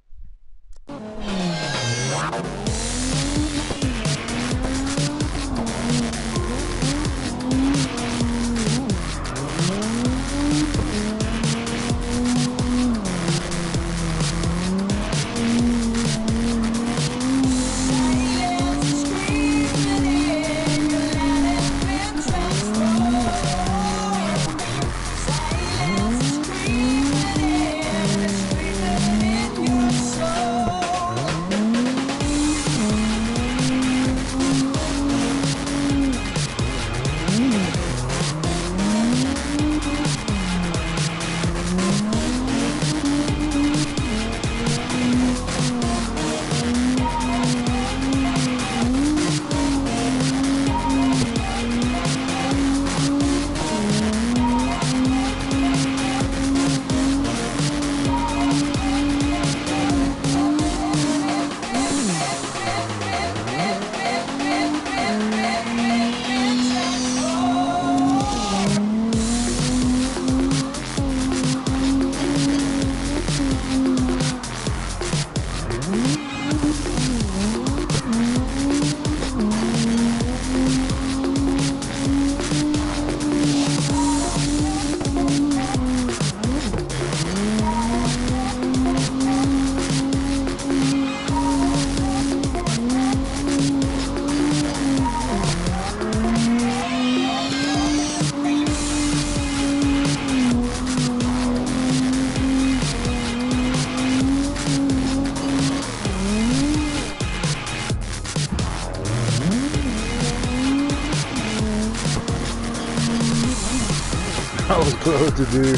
What to do?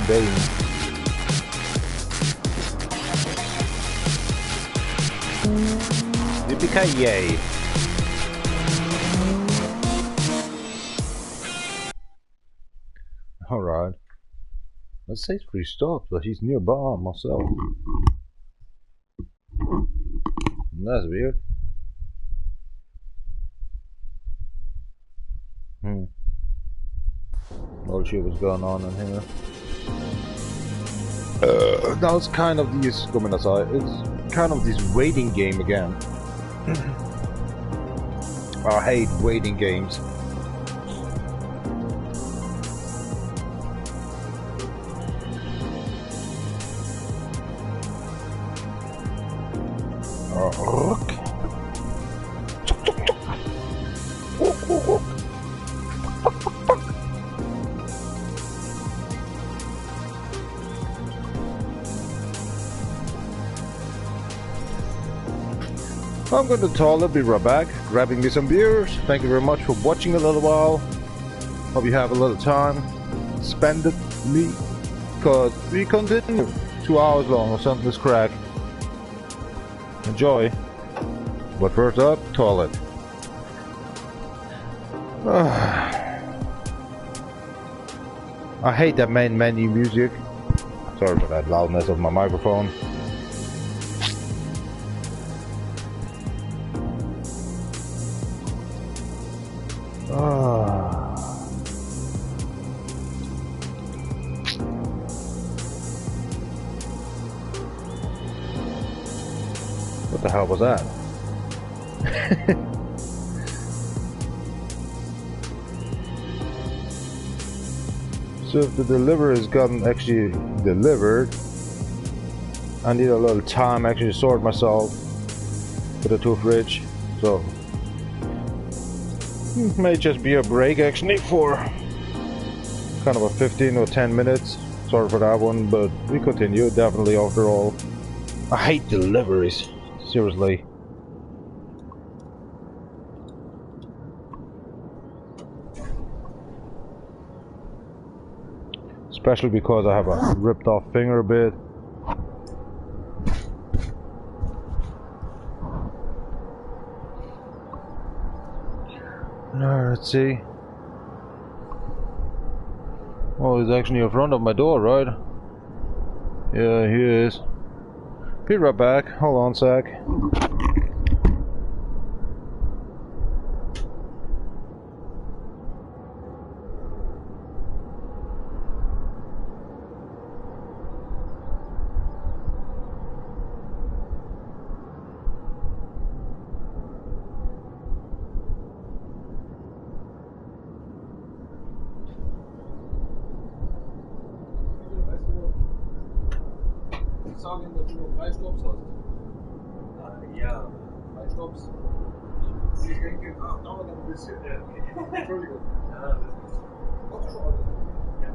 Dang. Yippee-ki-yay. Alright. Let's say 3 stops, but he's nearby myself. That's weird. Not sure what's going on in here. Now it's kind of these, it's kind of this waiting game again. I hate waiting games. I'm going to toilet, be right back, grabbing me some beers. Thank you very much for watching a little while. Hope you have a little time. Spend it me, cause we continue 2 hours long or something this crack. Enjoy. But first up, toilet. I hate that main menu music. Sorry for that loudness of my microphone. What the hell was that? So if the delivery has gotten actually delivered, I need a little time actually to sort myself, put it to a fridge, so it may just be a break actually for kind of a 15 or 10 minutes. Sorry for that one, but we continue definitely after all. I hate deliveries, seriously. Especially because I have a ripped off finger a bit. Now, let's see. Oh, he's actually in front of my door, right? Yeah, he is. Be right back. Hold on a sec. Sagen, dass du nur 3 Stops hast. Ja, 3 Stops. Ich denke, dauert noch ein bisschen. Entschuldigung. Ja, das ist. Hast du schon alles? Ja.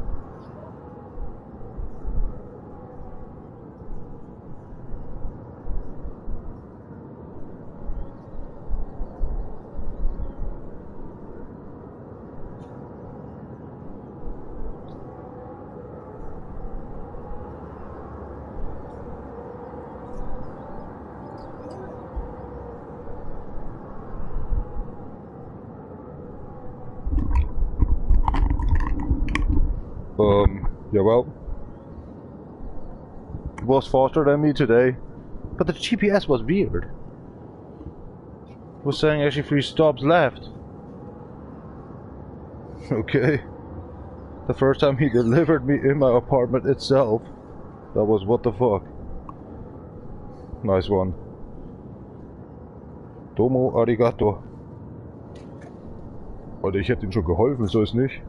Yeah, well, it was faster than me today, but the GPS was weird. It was saying actually 3 stops left. Okay. The first time he delivered me in my apartment itself. That was what the fuck. Nice one. Domo arigato. Alter, ich hätte ihm schon geholfen, so ist nicht.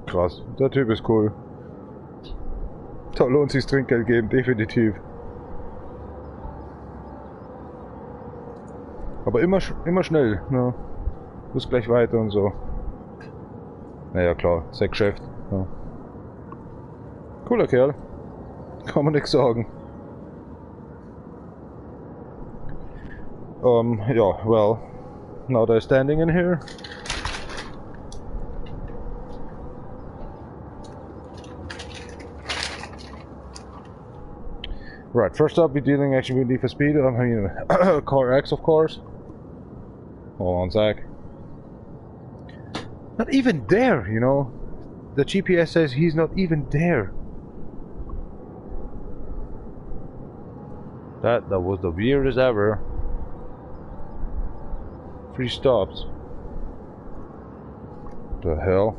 Krass, der Typ ist cool. Da lohnt sich Trinkgeld geben, definitiv. Aber immer schnell, ne? Muss gleich weiter und so. Naja klar, ist ja Geschäft. Ja. Cooler Kerl. Kann man nichts sagen. Yeah, well, now they're standing in here. Right, first up we're dealing actually with Need for Speed, I mean CarX of course. Hold on a sec. Not even there, you know. The GPS says he's not even there. That was the weirdest ever. 3 stops. The hell?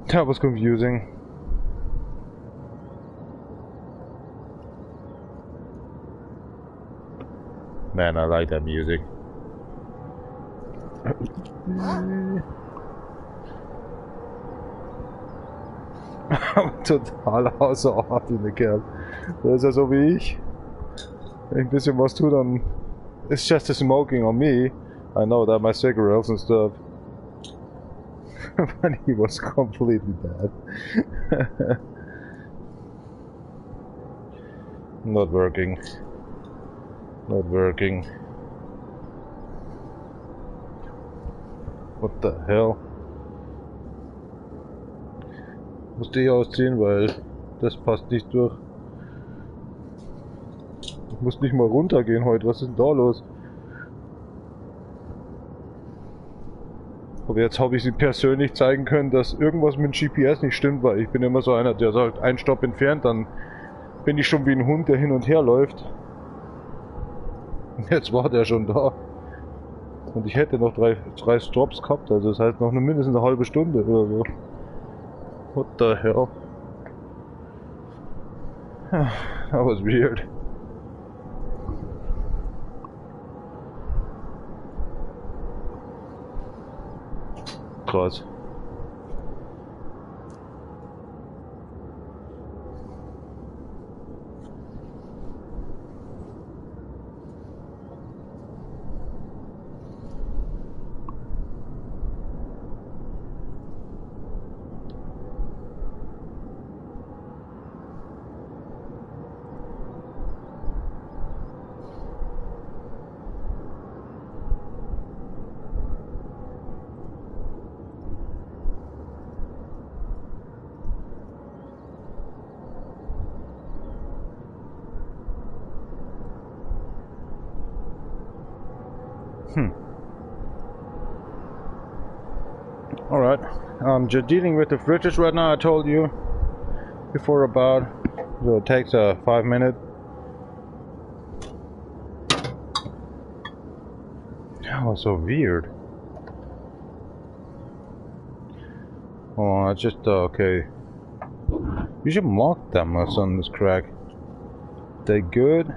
That was confusing. Man, I like that music. Total außerordentlich, Kerl. Das ist ja so wie ich. Wenn ich ein bisschen was tue, dann it's just the smoking on me. I know that, my cigarettes and stuff. But he was completely bad. Not working. Not working. What the hell? Musste ich ausziehen, weil das passt nicht durch. Ich muss nicht mal runtergehen heute, was ist denn da los? Aber jetzt habe ich sie persönlich zeigen können, dass irgendwas mit dem GPS nicht stimmt, weil ich bin immer so einer, der sagt, ein Stopp entfernt, dann bin ich schon wie ein Hund, der hin und her läuft. Und jetzt war der schon da. Und ich hätte noch drei Stops gehabt, also das heißt noch mindestens eine halbe Stunde oder so. What the hell? That was weird. Krass. Alright, I'm just dealing with the fridges right now, I told you before about, so it takes 5 minutes. That was so weird. Oh, I just, okay. You should mark them on this crack. They good?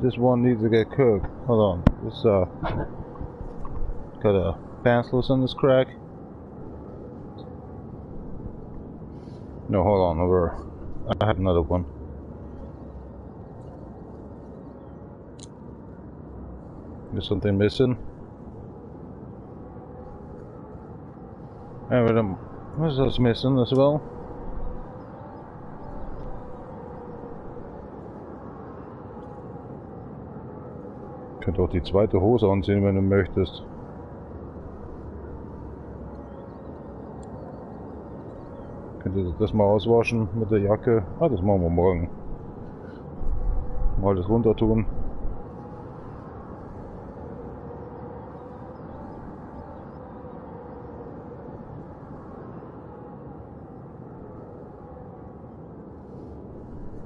This one needs to get cooked. Hold on, this got a pantsless on this crack. No, hold on, over. I have another one. There's something missing. And what's this missing as well? Du könntest auch die zweite Hose anziehen, wenn du möchtest. Könnt ihr das mal auswaschen mit der Jacke? Ah, das machen wir morgen. Mal das runter tun.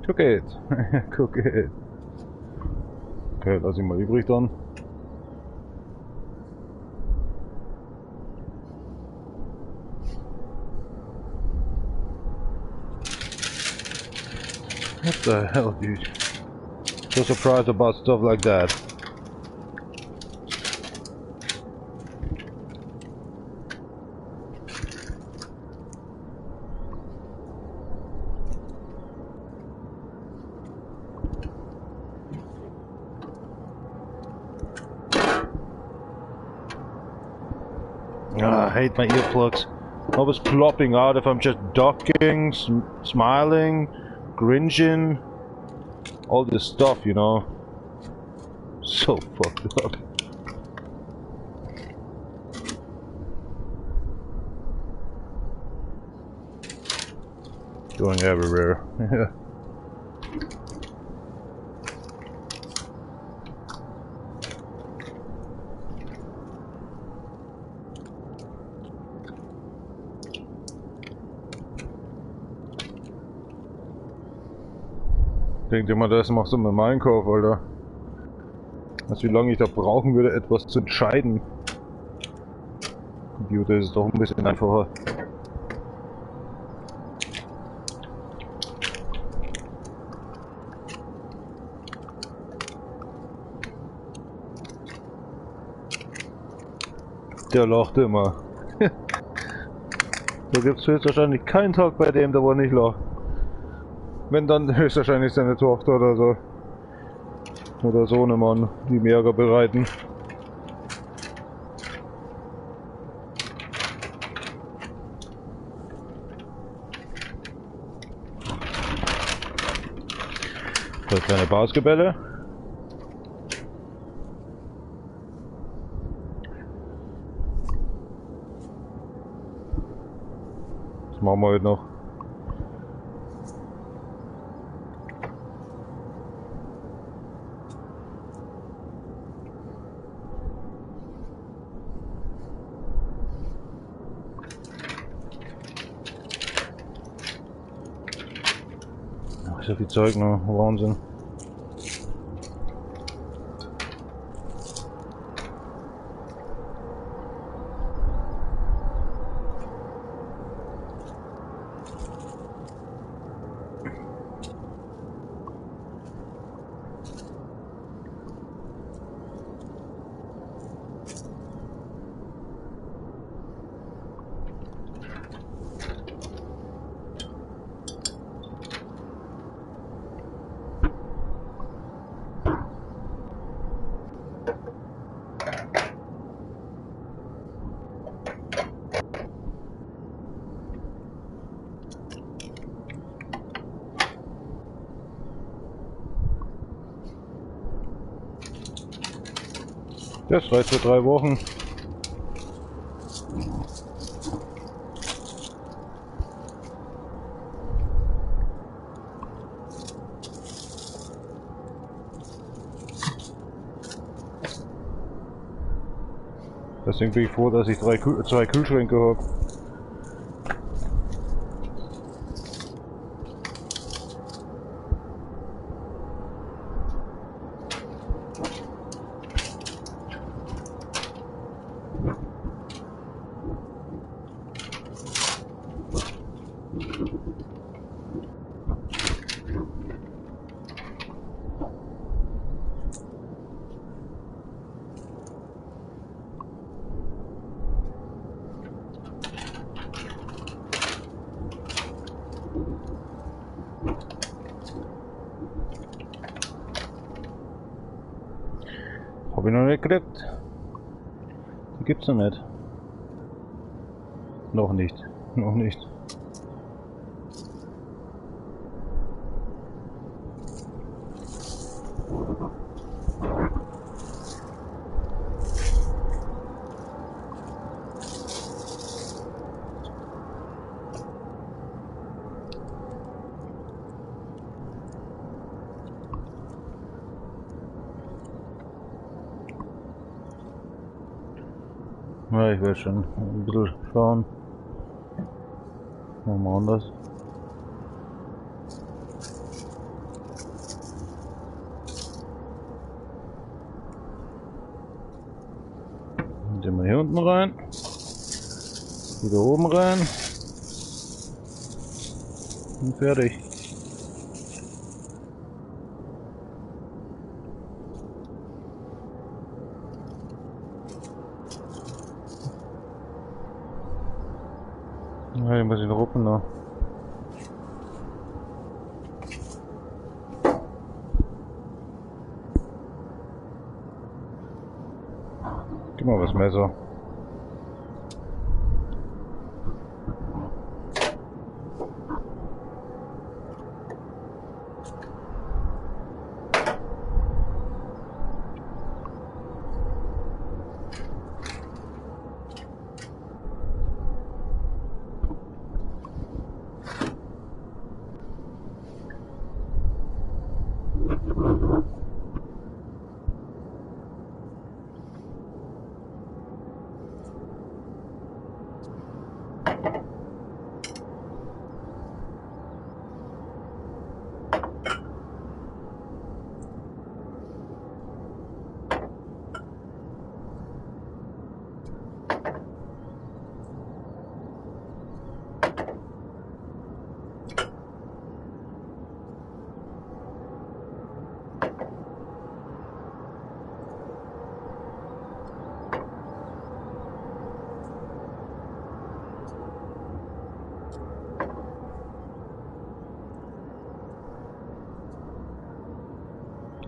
Cook it. Cook it. Okay, lass ich mal übrig dann. What the hell, dude? So surprised about stuff like that. I hate my earplugs. Always plopping out if I'm just ducking, smiling, gringing, all this stuff, you know. So fucked up. Going everywhere. Denkt immer, das macht so mit dem Einkauf, Alter. Also wie lange ich da brauchen würde, etwas zu entscheiden. Computer ist doch ein bisschen einfacher. Der lacht immer. Da gibt es höchstwahrscheinlich keinen Tag bei dem, der wohl nicht lacht. Wenn dann höchstwahrscheinlich seine Tochter oder so. Oder Sohnemann, die mir Ärger bereiten. So kleine Basketbälle. Das machen wir heute noch. So viel Zeug noch, Wahnsinn. Das reicht für 3 Wochen. Deswegen bin ich froh, dass ich 2 Kühlschränke habe. Hab ich noch nicht gekriegt. Die gibt's noch nicht. Noch nicht. Noch nicht. Ja, ich will schon ein bisschen schauen. Machen wir anders. Gehen wir hier unten rein. Wieder oben rein. Und fertig. Ja, ich muss ihn ruppen noch. Gib mal das Messer.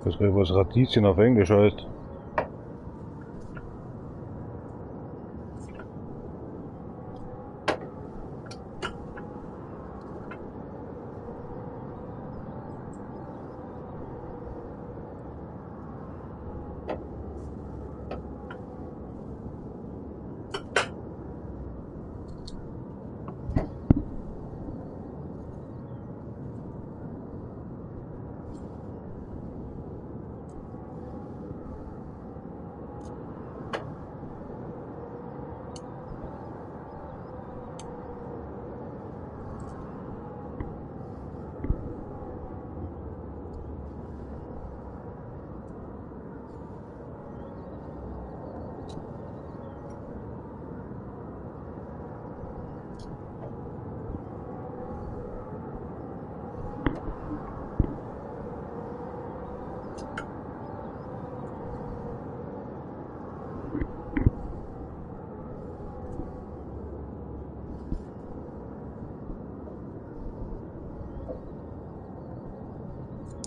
Ich weiß gar nicht, was Radieschen auf Englisch heißt.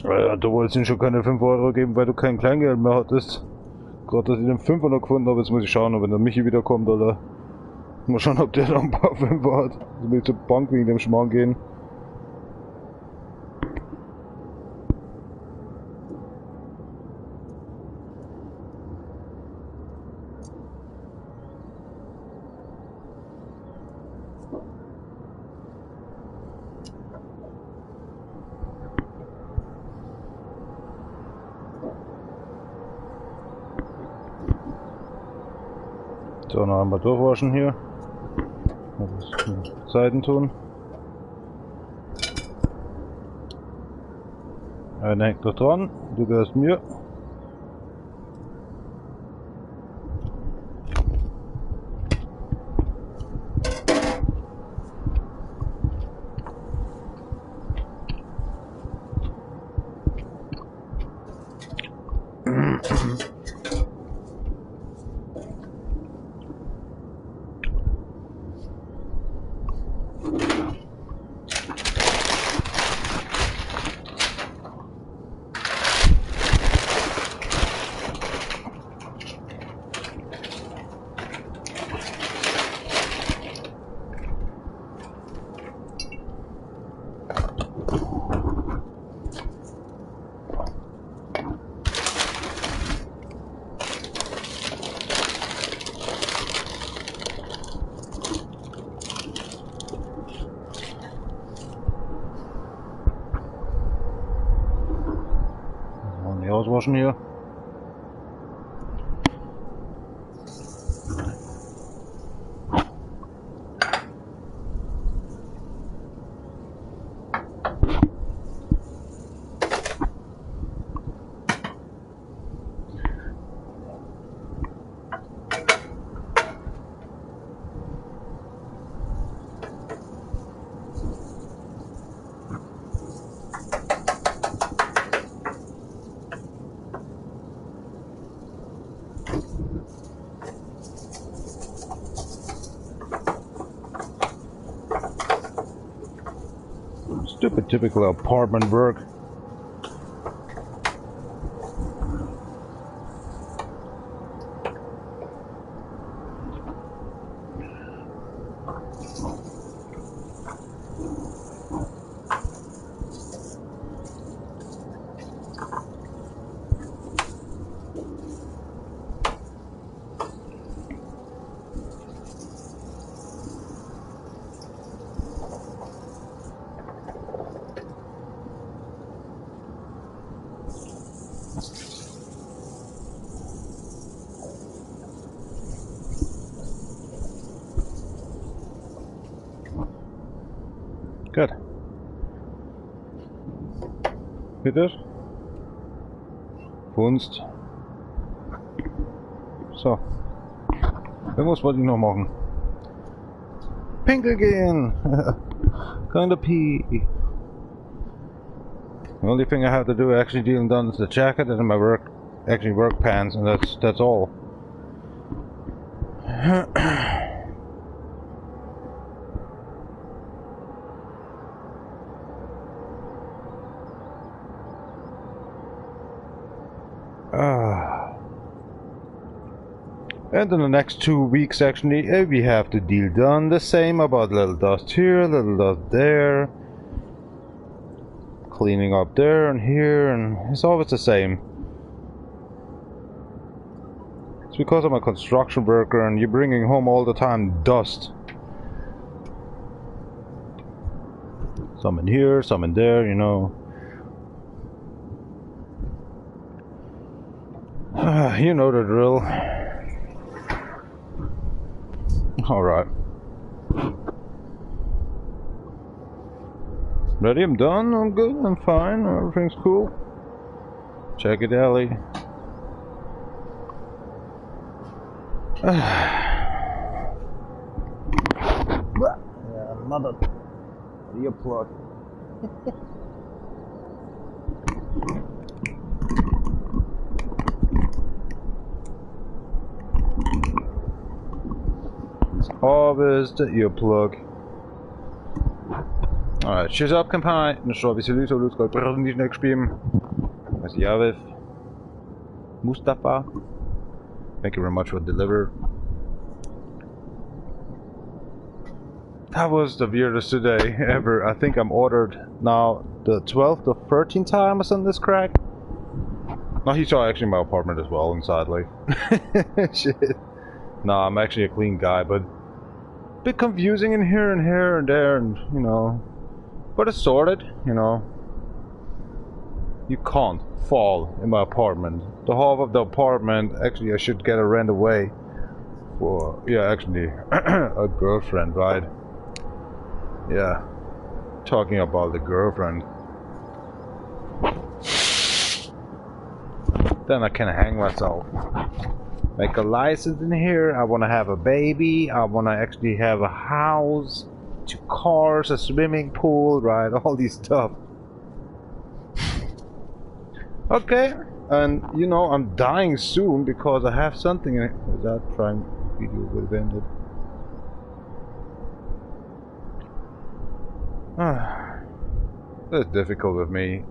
Ja, du wolltest ihm schon keine 5 Euro geben, weil du kein Kleingeld mehr hattest. Gerade, dass ich den 5er noch gefunden habe, jetzt muss ich schauen, ob wenn der Michi wiederkommt, oder... Mal schauen, ob der noch ein paar 5er hat. Ich will zur Bank wegen dem Schmarrn gehen. So, noch einmal durchwaschen hier. Seiten tun. Einer hängt noch dran, du gehörst mir. Auswaschen hier. Stupid typical apartment work. Gut. Bitte? Kunst. So. Irgendwas wollte ich noch machen. Pinkel gehen! Going to pee. The only thing I have to do actually dealing done is the jacket and my work pants, and that's all. And in the next 2 weeks actually we have the deal done. The same about little dust here, little dust there. Cleaning up there and here, and it's always the same. It's because I'm a construction worker and you're bringing home all the time dust. Some in here, some in there, you know. You know the drill. Alright. Ready? I'm done. I'm good. I'm fine. Everything's cool. Check it, Ellie. Yeah, mother. Earplug. It's always the earplug. Alright, she's up, company. Nu står vi til lys og lyd, skal prøve den next game. As Javif. Mustafa. Thank you very much for deliver. That was the weirdest today ever. I think I'm ordered now the 12th or 13th time I sent this crack. No, he saw actually my apartment as well inside, like. Shit. No, I'm actually a clean guy, but a bit confusing in here and there, and you know. But it's sorted, you know. You can't fall in my apartment. The half of the apartment, actually I should get a rent away. For, yeah, actually, a girlfriend, right? Yeah. Talking about the girlfriend. Then I can hang myself. Make a license in here. I want to have a baby. I want to actually have a house. 2 cars, a swimming pool, right? All these stuff. Okay, and you know, I'm dying soon because I have something in it. Is that Prime Video would have ended? That's difficult with me.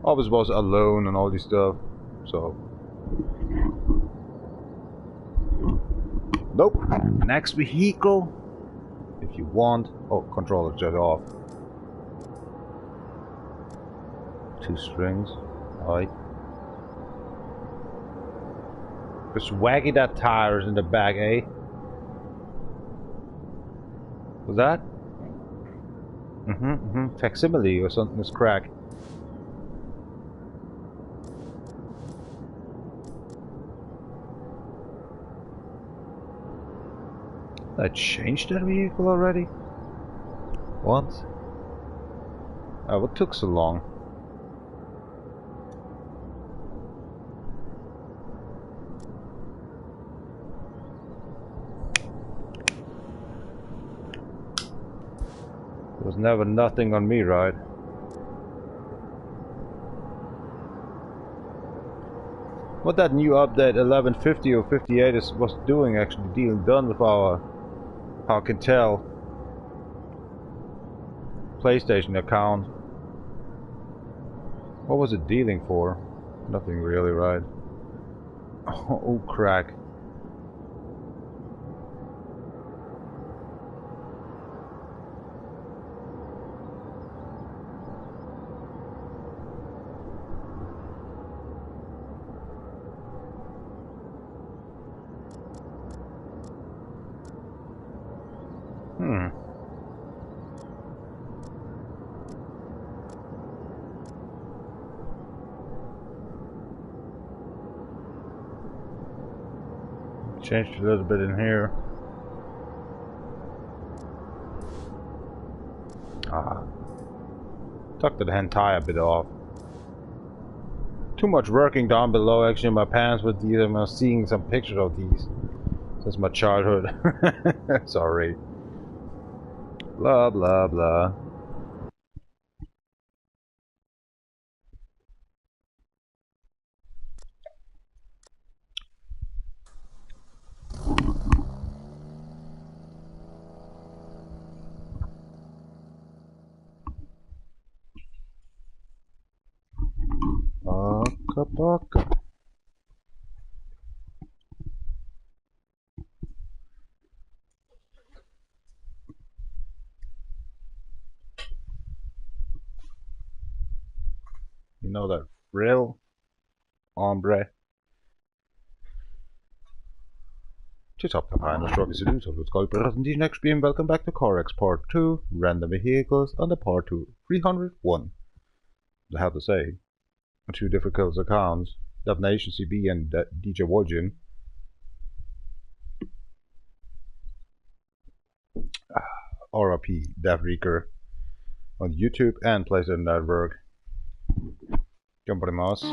Always was alone and all this stuff, so. Nope. Next vehicle. If you want. Oh, controller just off. 2 strings. Alright. Just waggy that tires in the back, eh? Was that? Facsimile or something is crack. I changed that vehicle already? What? Oh, what took so long? There was never nothing on me, right? What that new update 1150 or 58 was doing actually dealing done with our, how I can tell, PlayStation account. What was it dealing for? Nothing really, right? Oh crack. Changed a little bit in here. Tucked the hentai a bit off. Too much working down below actually in my pants with these. I'm seeing some pictures of these since my childhood. Sorry. Blah blah blah. Baka baka. You know that frill? Ombre. To top the final stroke is to do so. Let's go to the next stream. Welcome back to CarX Part 2, Random Vehicles, on the Part 2, 301. I have to say, 2 difficult accounts, Nation CB and DjVolgin. R.I.P. DefRekka on YouTube and PsN Network. Gambaremos.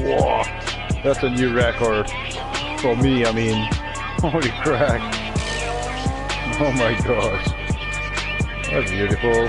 Whoa, that's a new record for me. I mean, holy crap! Oh my gosh, that's beautiful.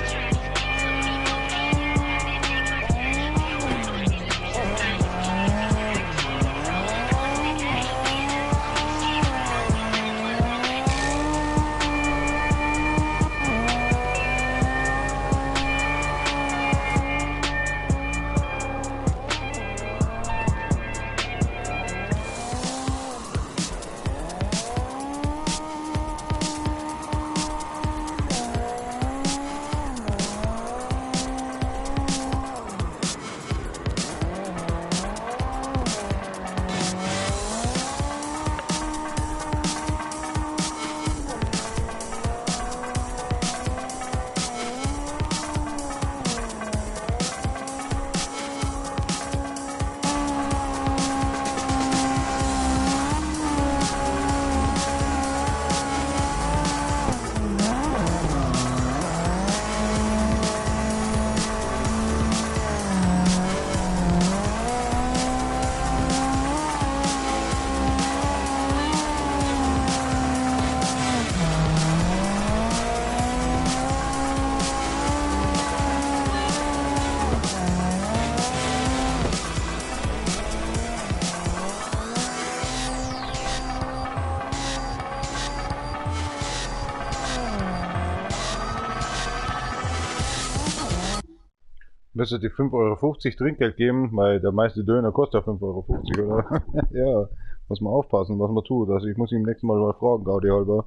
Müsste die 5,50 € Trinkgeld geben, weil der meiste Döner kostet ja 5,50 € oder? Ja, muss man aufpassen, was man tut. Also ich muss ihn nächstes Mal fragen, Gaudi halber.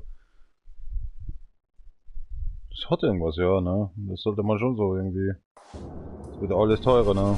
Das hat irgendwas, ja, ne? Das sollte man schon so irgendwie. Das wird alles teurer, ne?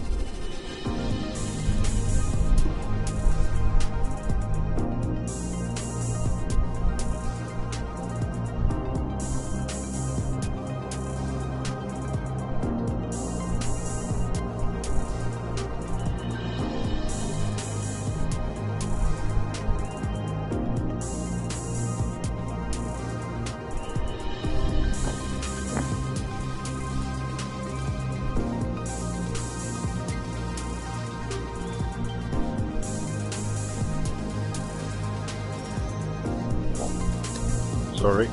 Sorry.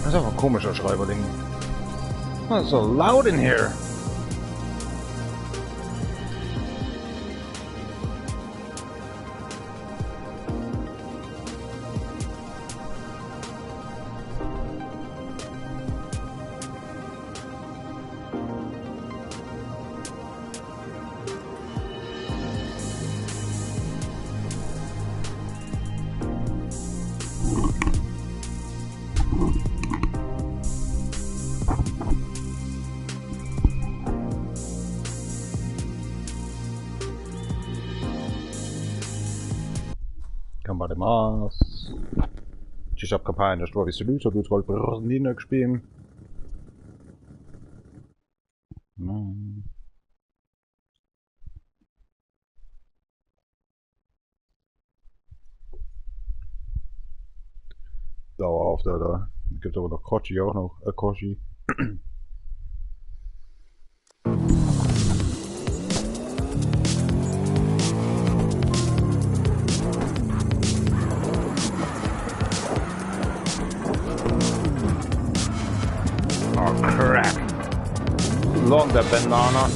Das ist einfach ein komischer Schreiberding. It's so loud in here. Ci sono campagna, trovi seduto, tu trovi per Linux spielen. Dauer auf da. Gibt aber noch Kochi auch noch. Kochi. Oh crap! Long that banana.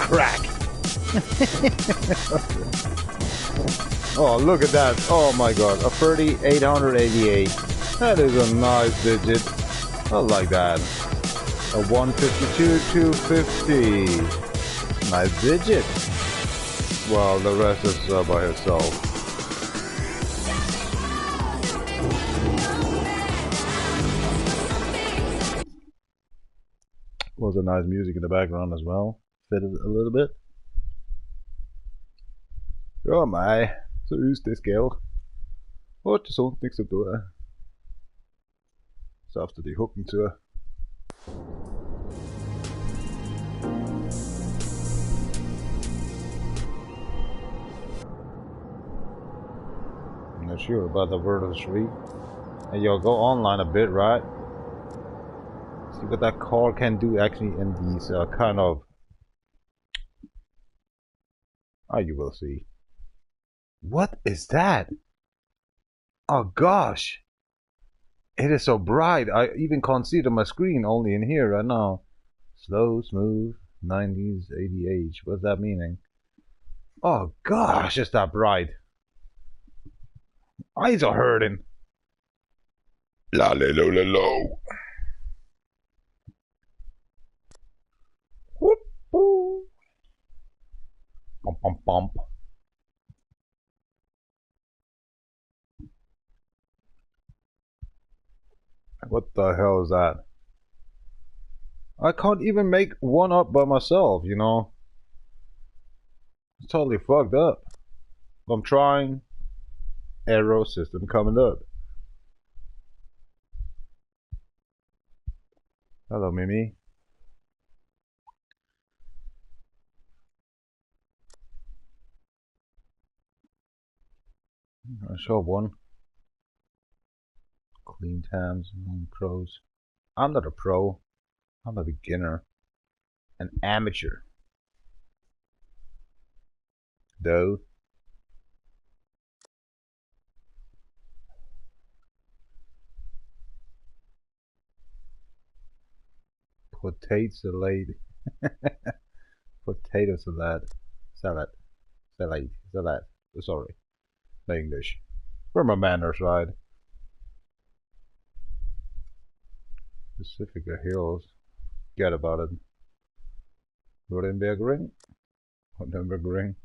Crack. Oh, look at that. Oh my god. A 3888. That is a nice digit. I like that. A 152 250. Nice digit. Well, the rest is by herself. Was a nice music in the background as well. Fitted a little bit. Ja, mei, så ist das Geld. Heute sonst nichts zu tun. Saufst du die Hucken zu. I'm not sure about the word of the street. And you'll go online a bit, right? See what that car can do actually in these kind of... Oh, you will see. What is that? Oh gosh! It is so bright, I even can't see it on my screen, only in here right now. Slow, smooth, 90s, 80H. What's that meaning? Oh gosh, it's that bright. Eyes are hurting. La la la la la. Whoop whoop. Bump bump bump. What the hell is that? I can't even make one up by myself, you know? It's totally fucked up. I'm trying arrow system coming up. Hello, Mimi. I saw one. Clean tabs, pros. I'm not a pro. I'm a beginner. An amateur. Though. Potato salad. Potato salad. Salad. Salad. Salad. Sorry. No English. Where my manners, right? Pacifica Hills. Forget about it. Nürnbergring. Nürnbergring.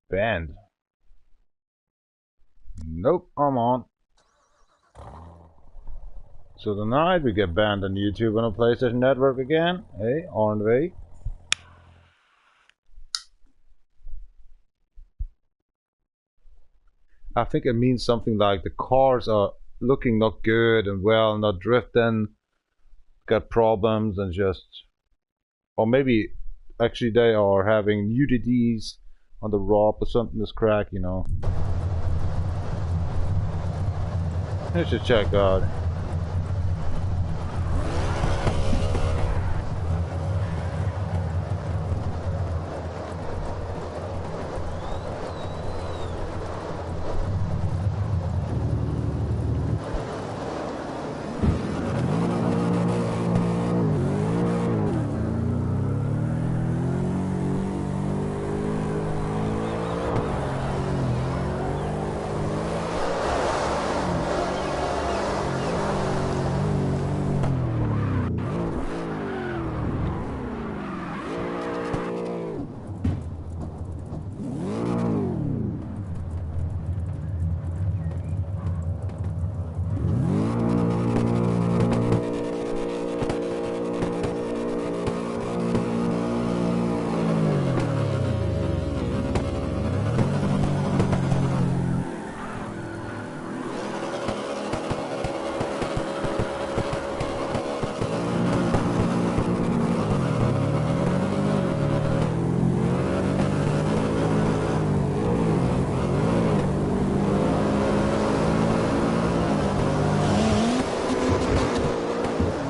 Banned. Nope, I'm on. So tonight we get banned on YouTube and on PlayStation Network again. Hey, aren't we? I think it means something like the cars are looking not good and well, not drifting, got problems and just, or maybe actually they are having nudities on the ROP or something is crack, you know. You should check out.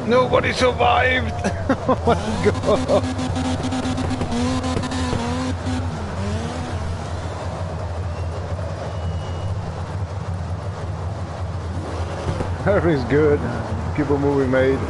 Nobody survived! Oh my god! Everything's good. Keep a movie made.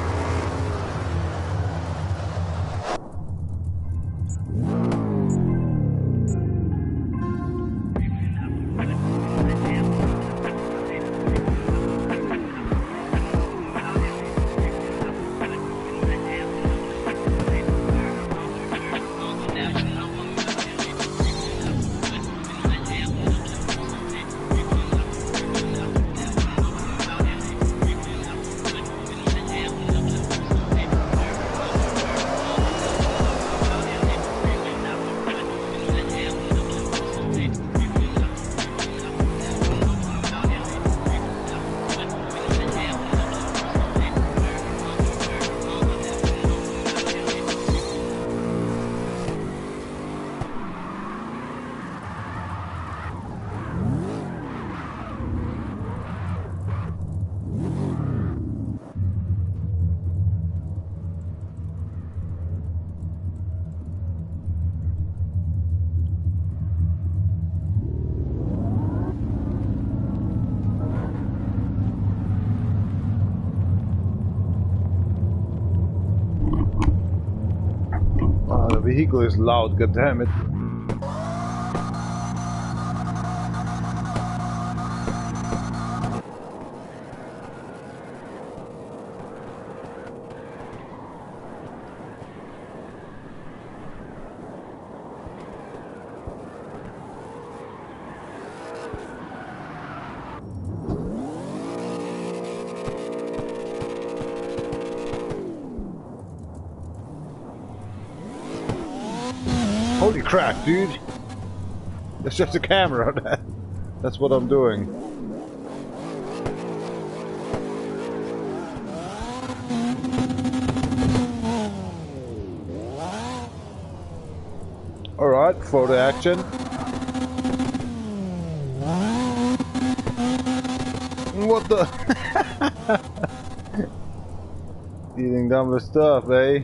The vehicle is loud, goddammit. Holy crap, dude. It's just a camera. That's what I'm doing. Alright, photo action. What the? Eating dumb stuff, eh?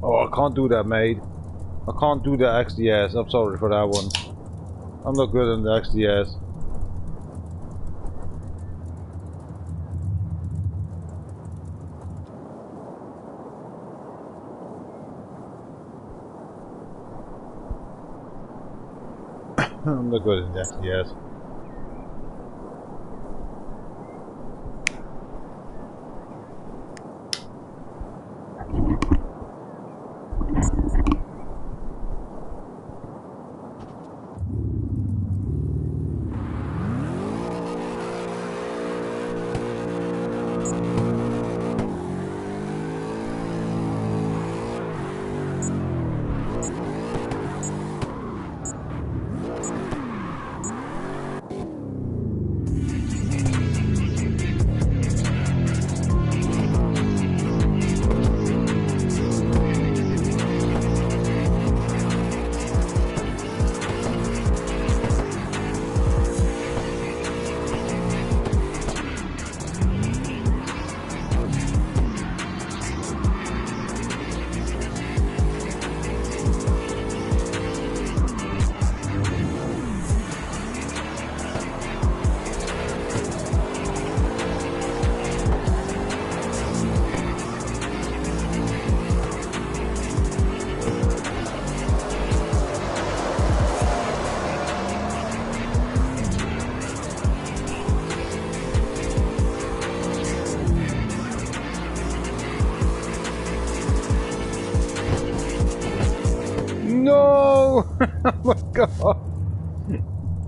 Oh, I can't do that, mate. I can't do the XDS. I'm sorry for that one. I'm not good on the XDS. I'm not good at the XDS. No! Oh my god!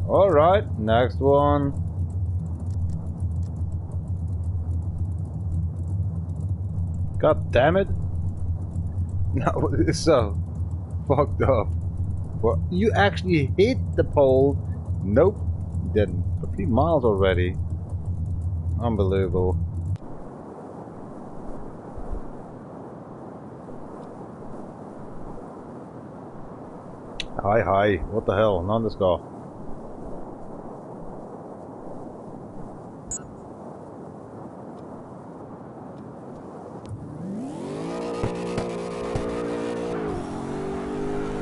Alright, next one. God damn it! No, it's so fucked up. Well, you actually hit the pole. Nope, you didn't. For 3 miles already. Unbelievable. Hi, what the hell? None this guy.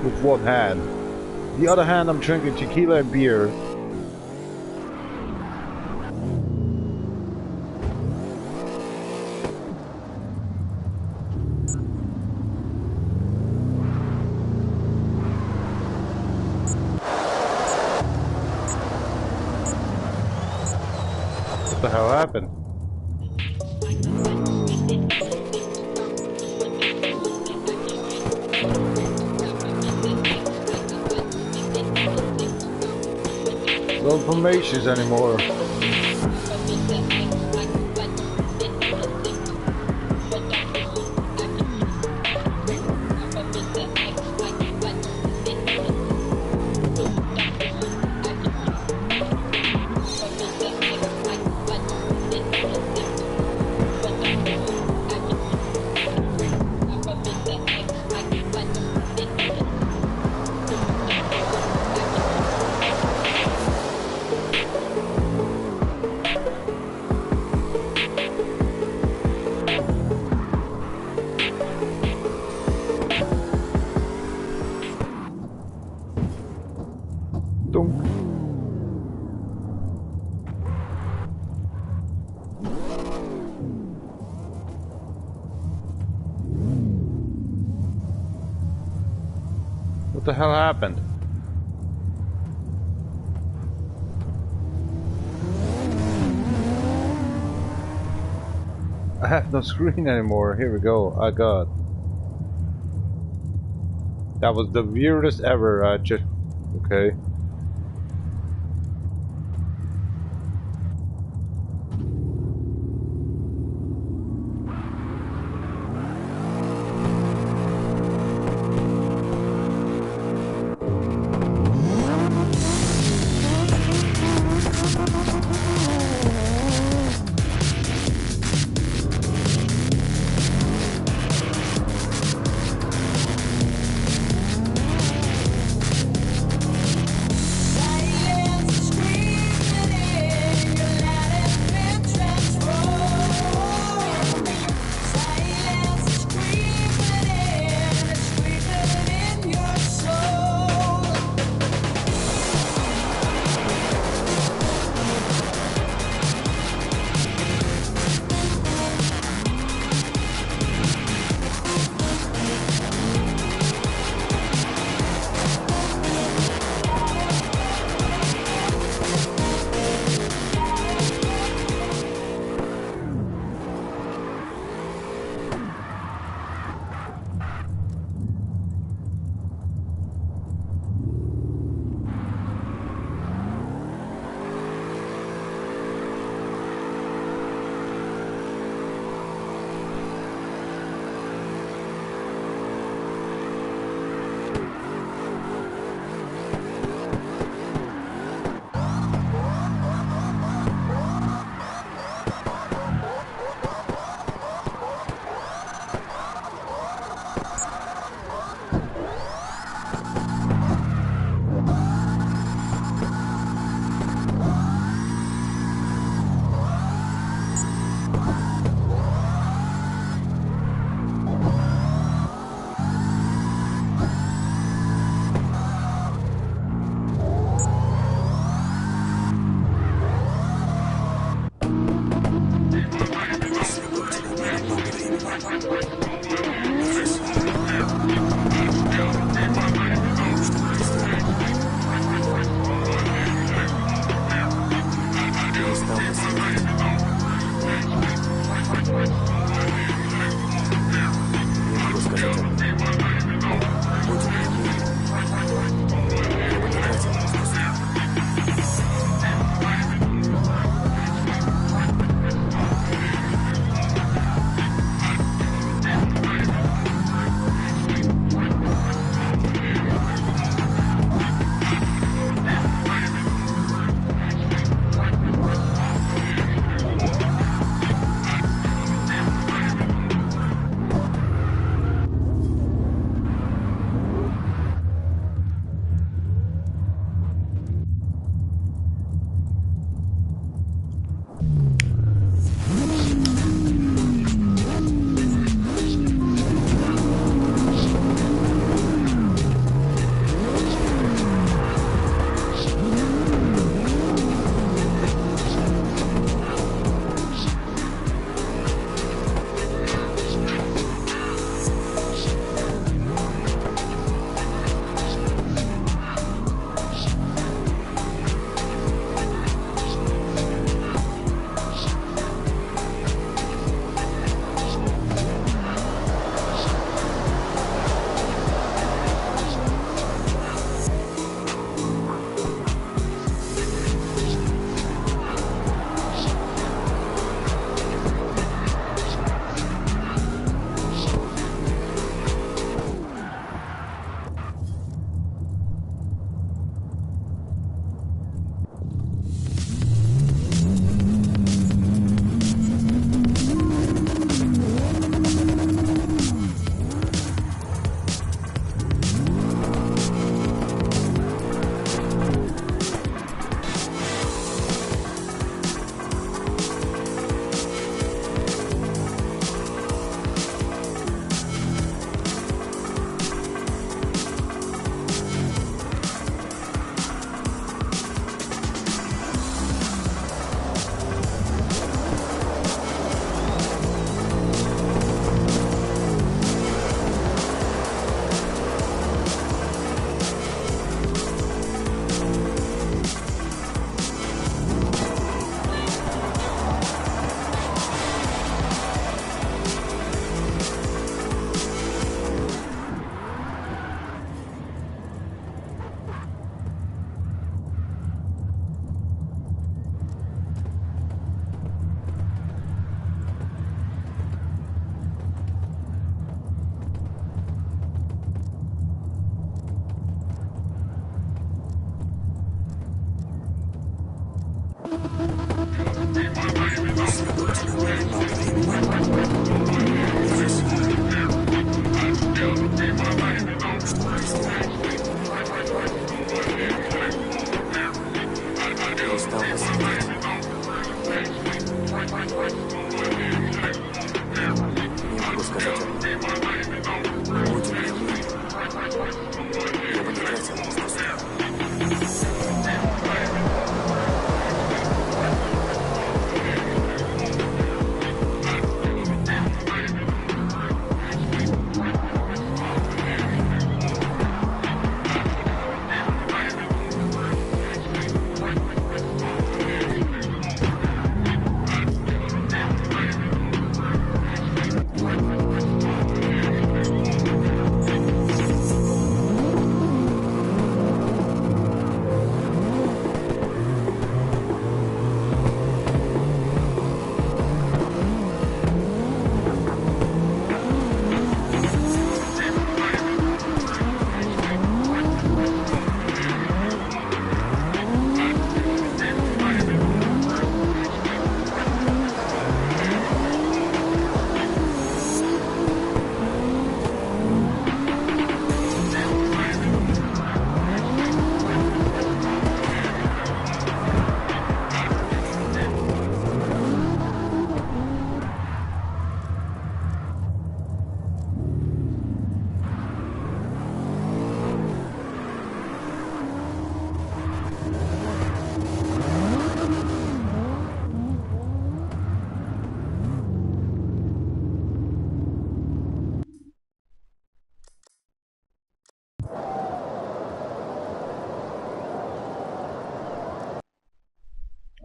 With one hand. The other hand I'm drinking tequila and beer. What the hell happened? No informations anymore. What the hell happened? I have no screen anymore. Here we go. I got. That was the weirdest ever. Okay.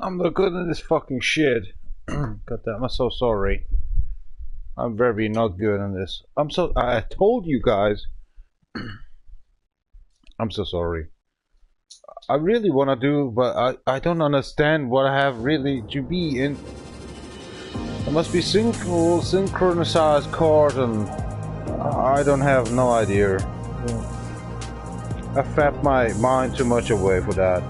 I'm not good at this fucking shit. God damn, I'm so sorry. I'm very not good at this. I told you guys. I'm so sorry. I really want to do, but I don't understand what I have really to be in. There must be synchronized chords, and I don't have no idea. I fapped my mind too much away for that.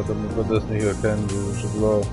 Damit wir das nicht erkennen, diese Schublade.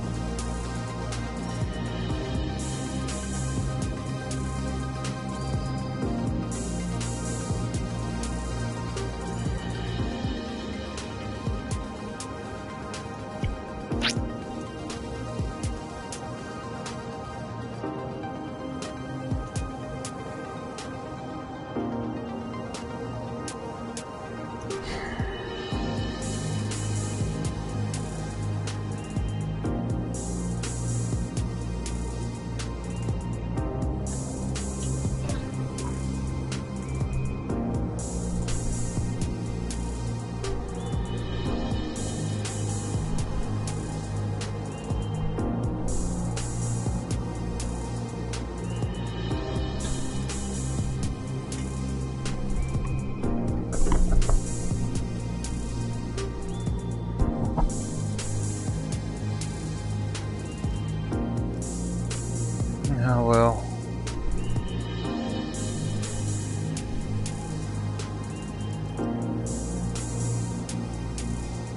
Yeah, well.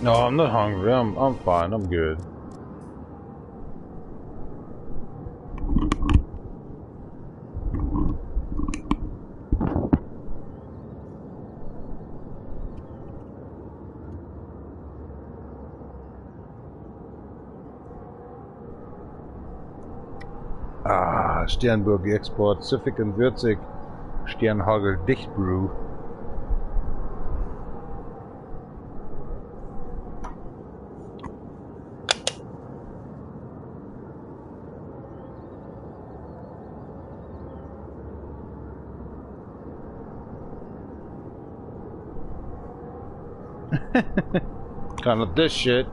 No, I'm not hungry. I'm fine. I'm good. Ah, Sternburg Export, Civic und Würzig, Sternhagel Dichtbrew. Kind of this shit.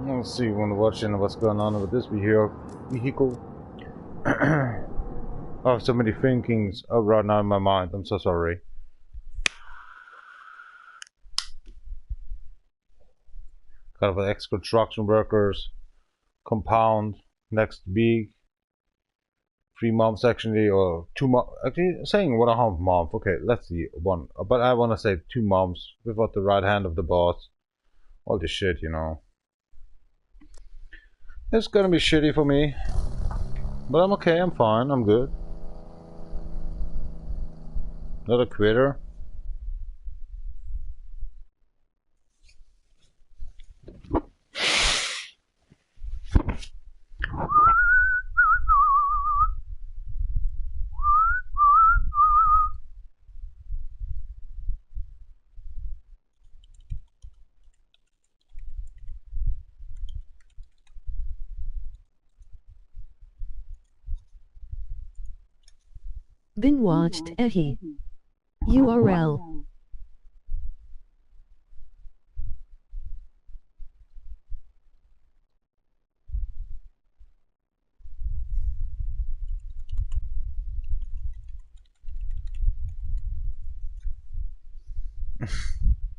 Let's see when watching what's going on with this vehicle. I have so many thinkings right now in my mind. I'm so sorry. Kind of ex-construction workers, compound, next week, 3 months actually, or 2 months. Actually, saying 1.5 months. Okay, let's see, 1. But I want to say 2 months without the right hand of the boss. All this shit, you know. It's gonna be shitty for me. But I'm okay, I'm fine, I'm good. Not a quitter. Been watched Ejay. URL.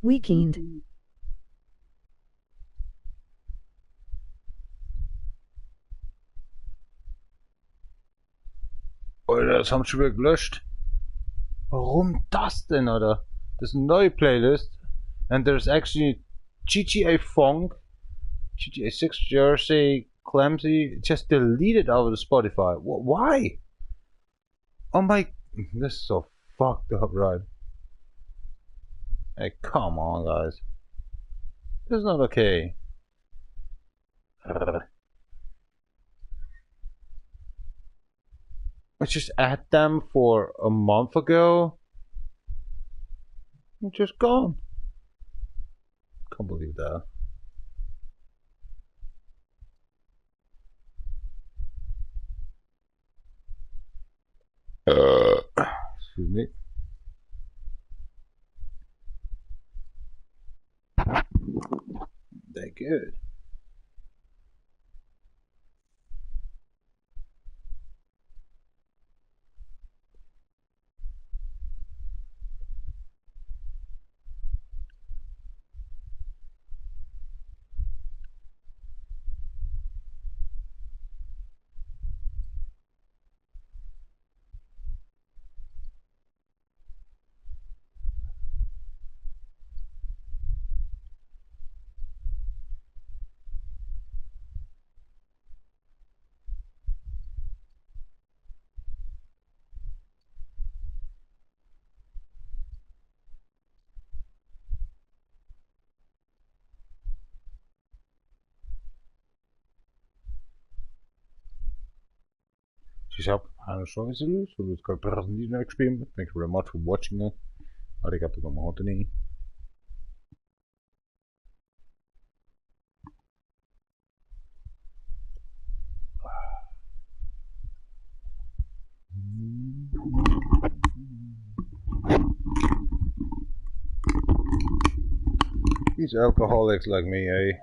Weekend. Oder das haben sie schon wieder gelöscht. Warum das denn, oder? Das ist eine neue Playlist. And there's actually GTA Funk, GTA 6 Jersey, Clemsy, just deleted out of the Spotify. Why? Oh my, this is so fucked up, right? Hey, come on, guys. This is not okay. I just had them for a month ago. They're just gone. Can't believe that. Excuse me. They're good. Dus ja, Anniversity, so this got the next stream. Thanks very much for watching it. Arigato gomahote. These alcoholics like me, eh?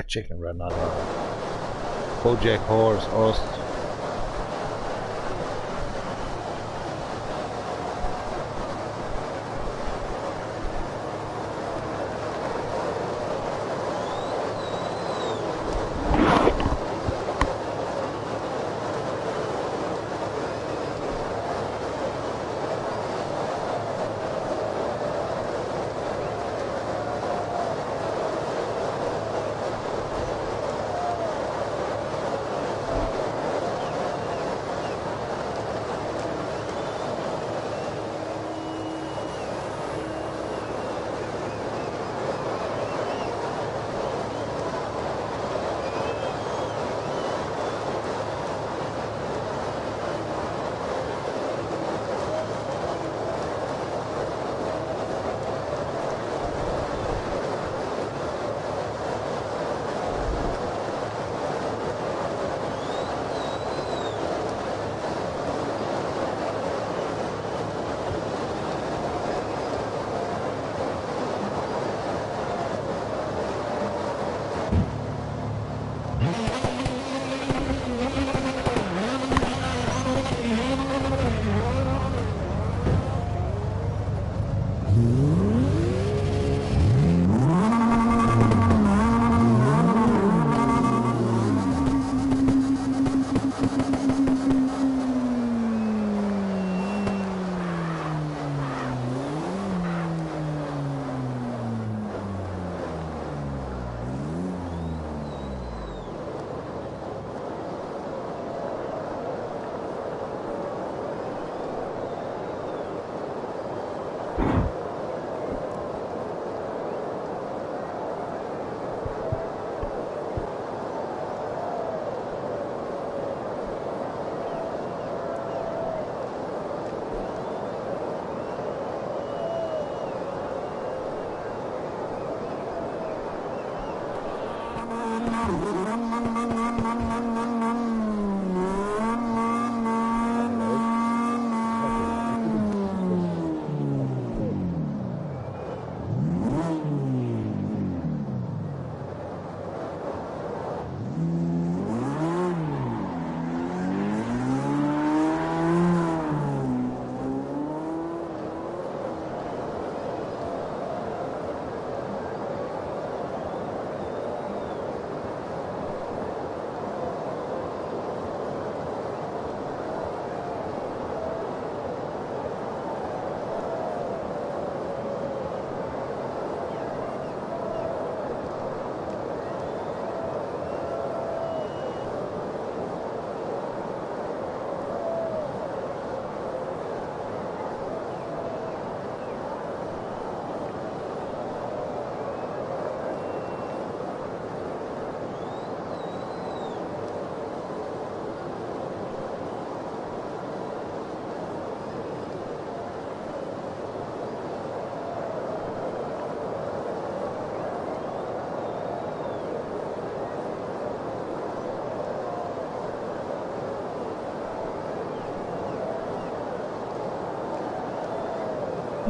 a chicken run on Bojack Horse Ost.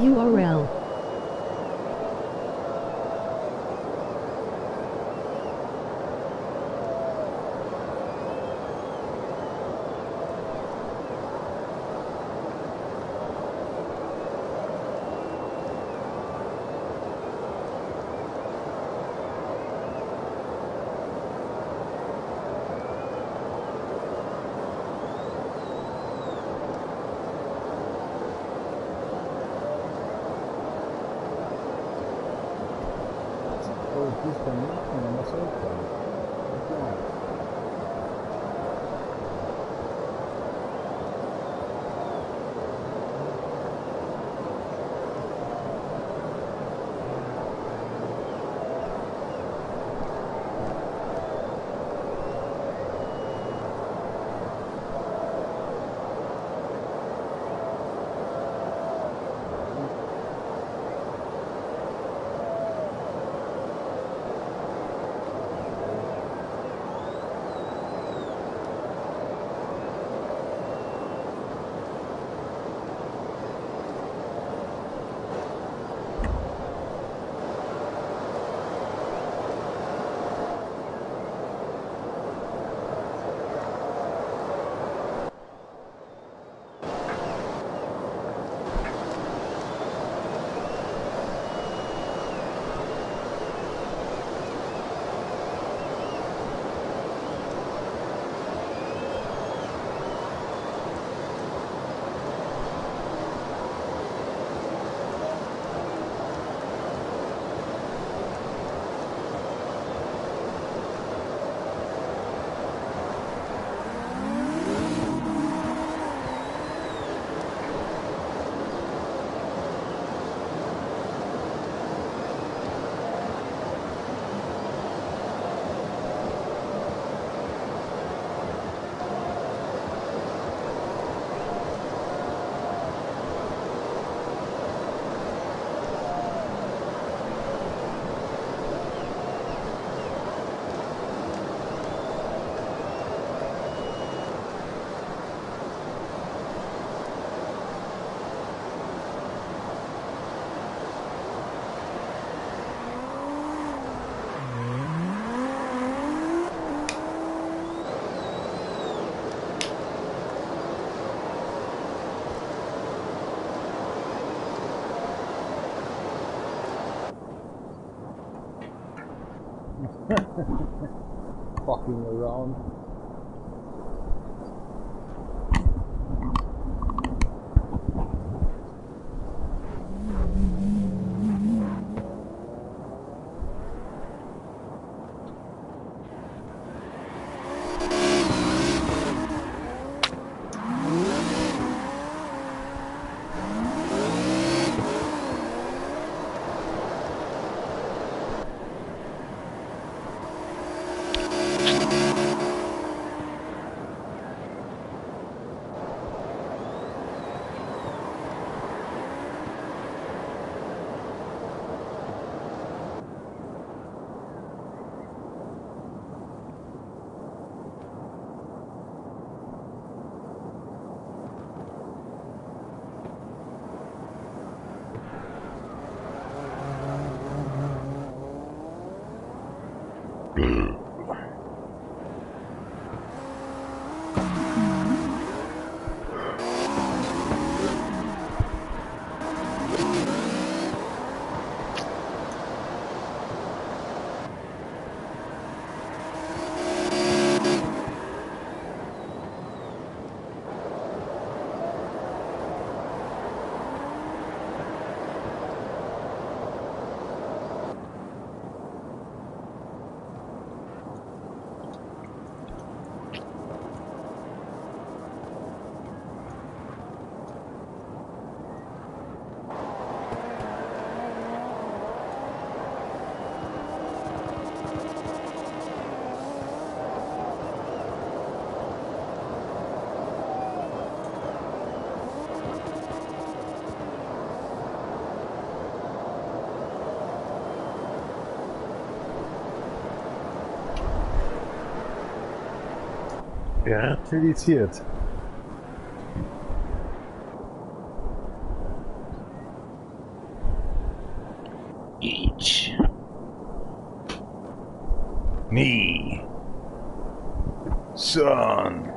URL. Fucking around. Ja, irritiert. Each. Me. Son.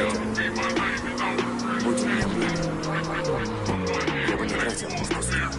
хотел. Будь у меня был, я бы не тратил его впустую.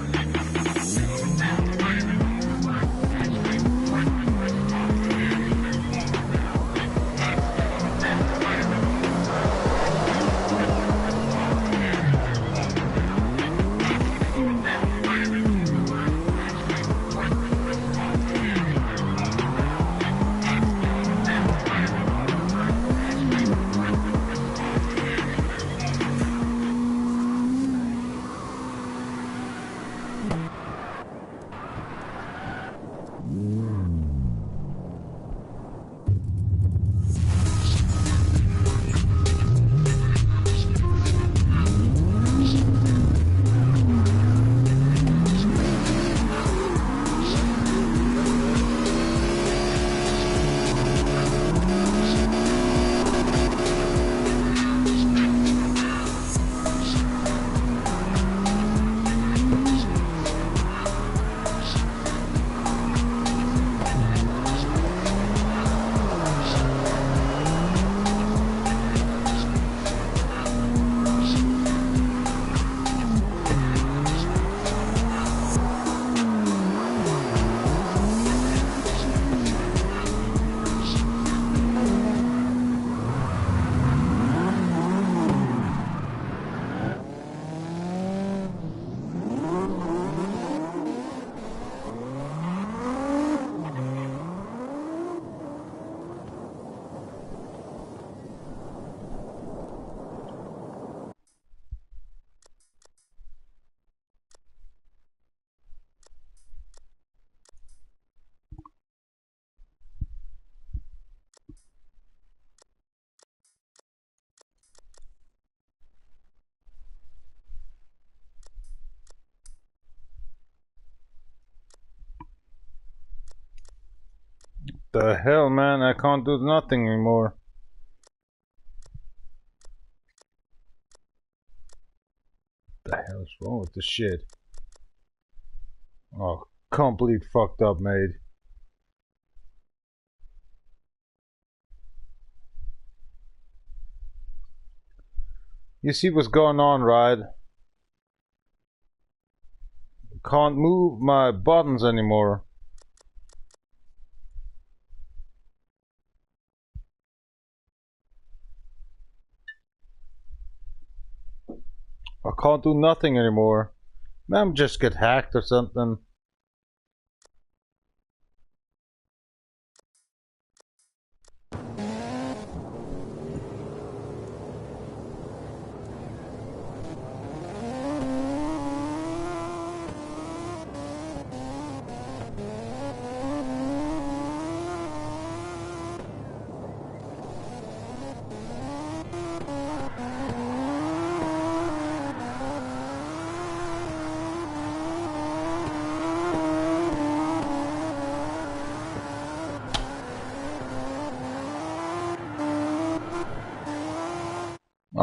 The hell, man, I can't do nothing anymore. The hell is wrong with this shit? Oh, complete fucked up, mate. You see what's going on, right? Can't move my buttons anymore. I can't do nothing anymore. Man, just get hacked or something.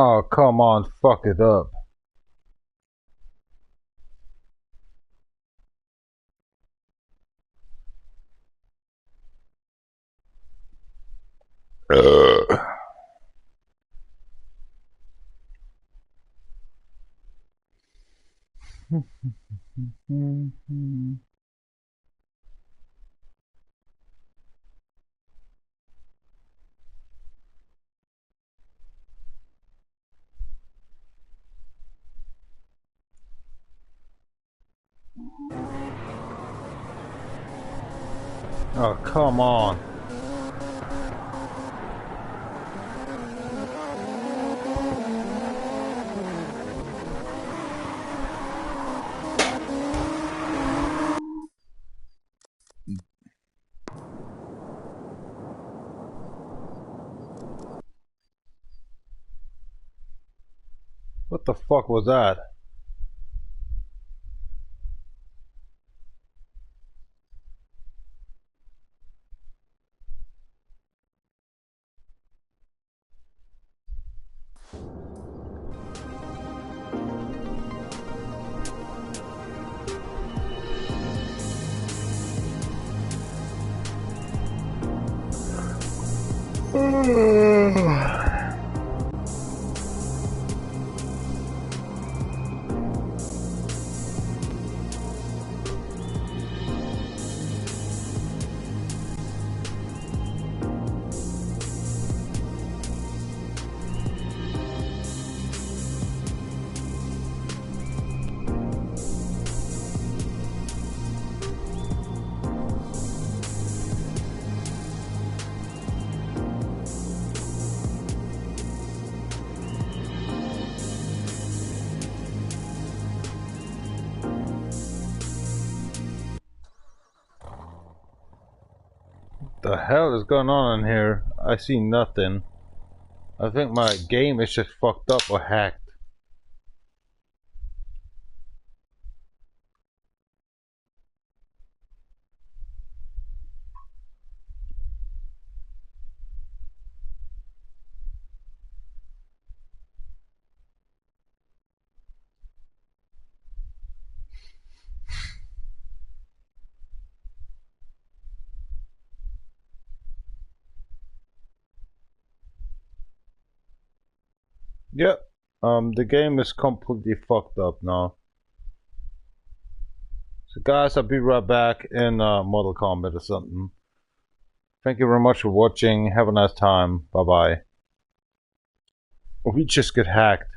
Oh, come on, fuck it up. Oh, come on. What the fuck was that? The hell is going on in here? I see nothing. I think my game is just fucked up or hacked. Yep, the game is completely fucked up now. So guys, I'll be right back in Mortal Kombat or something. Thank you very much for watching. Have a nice time. Bye bye. We just get hacked.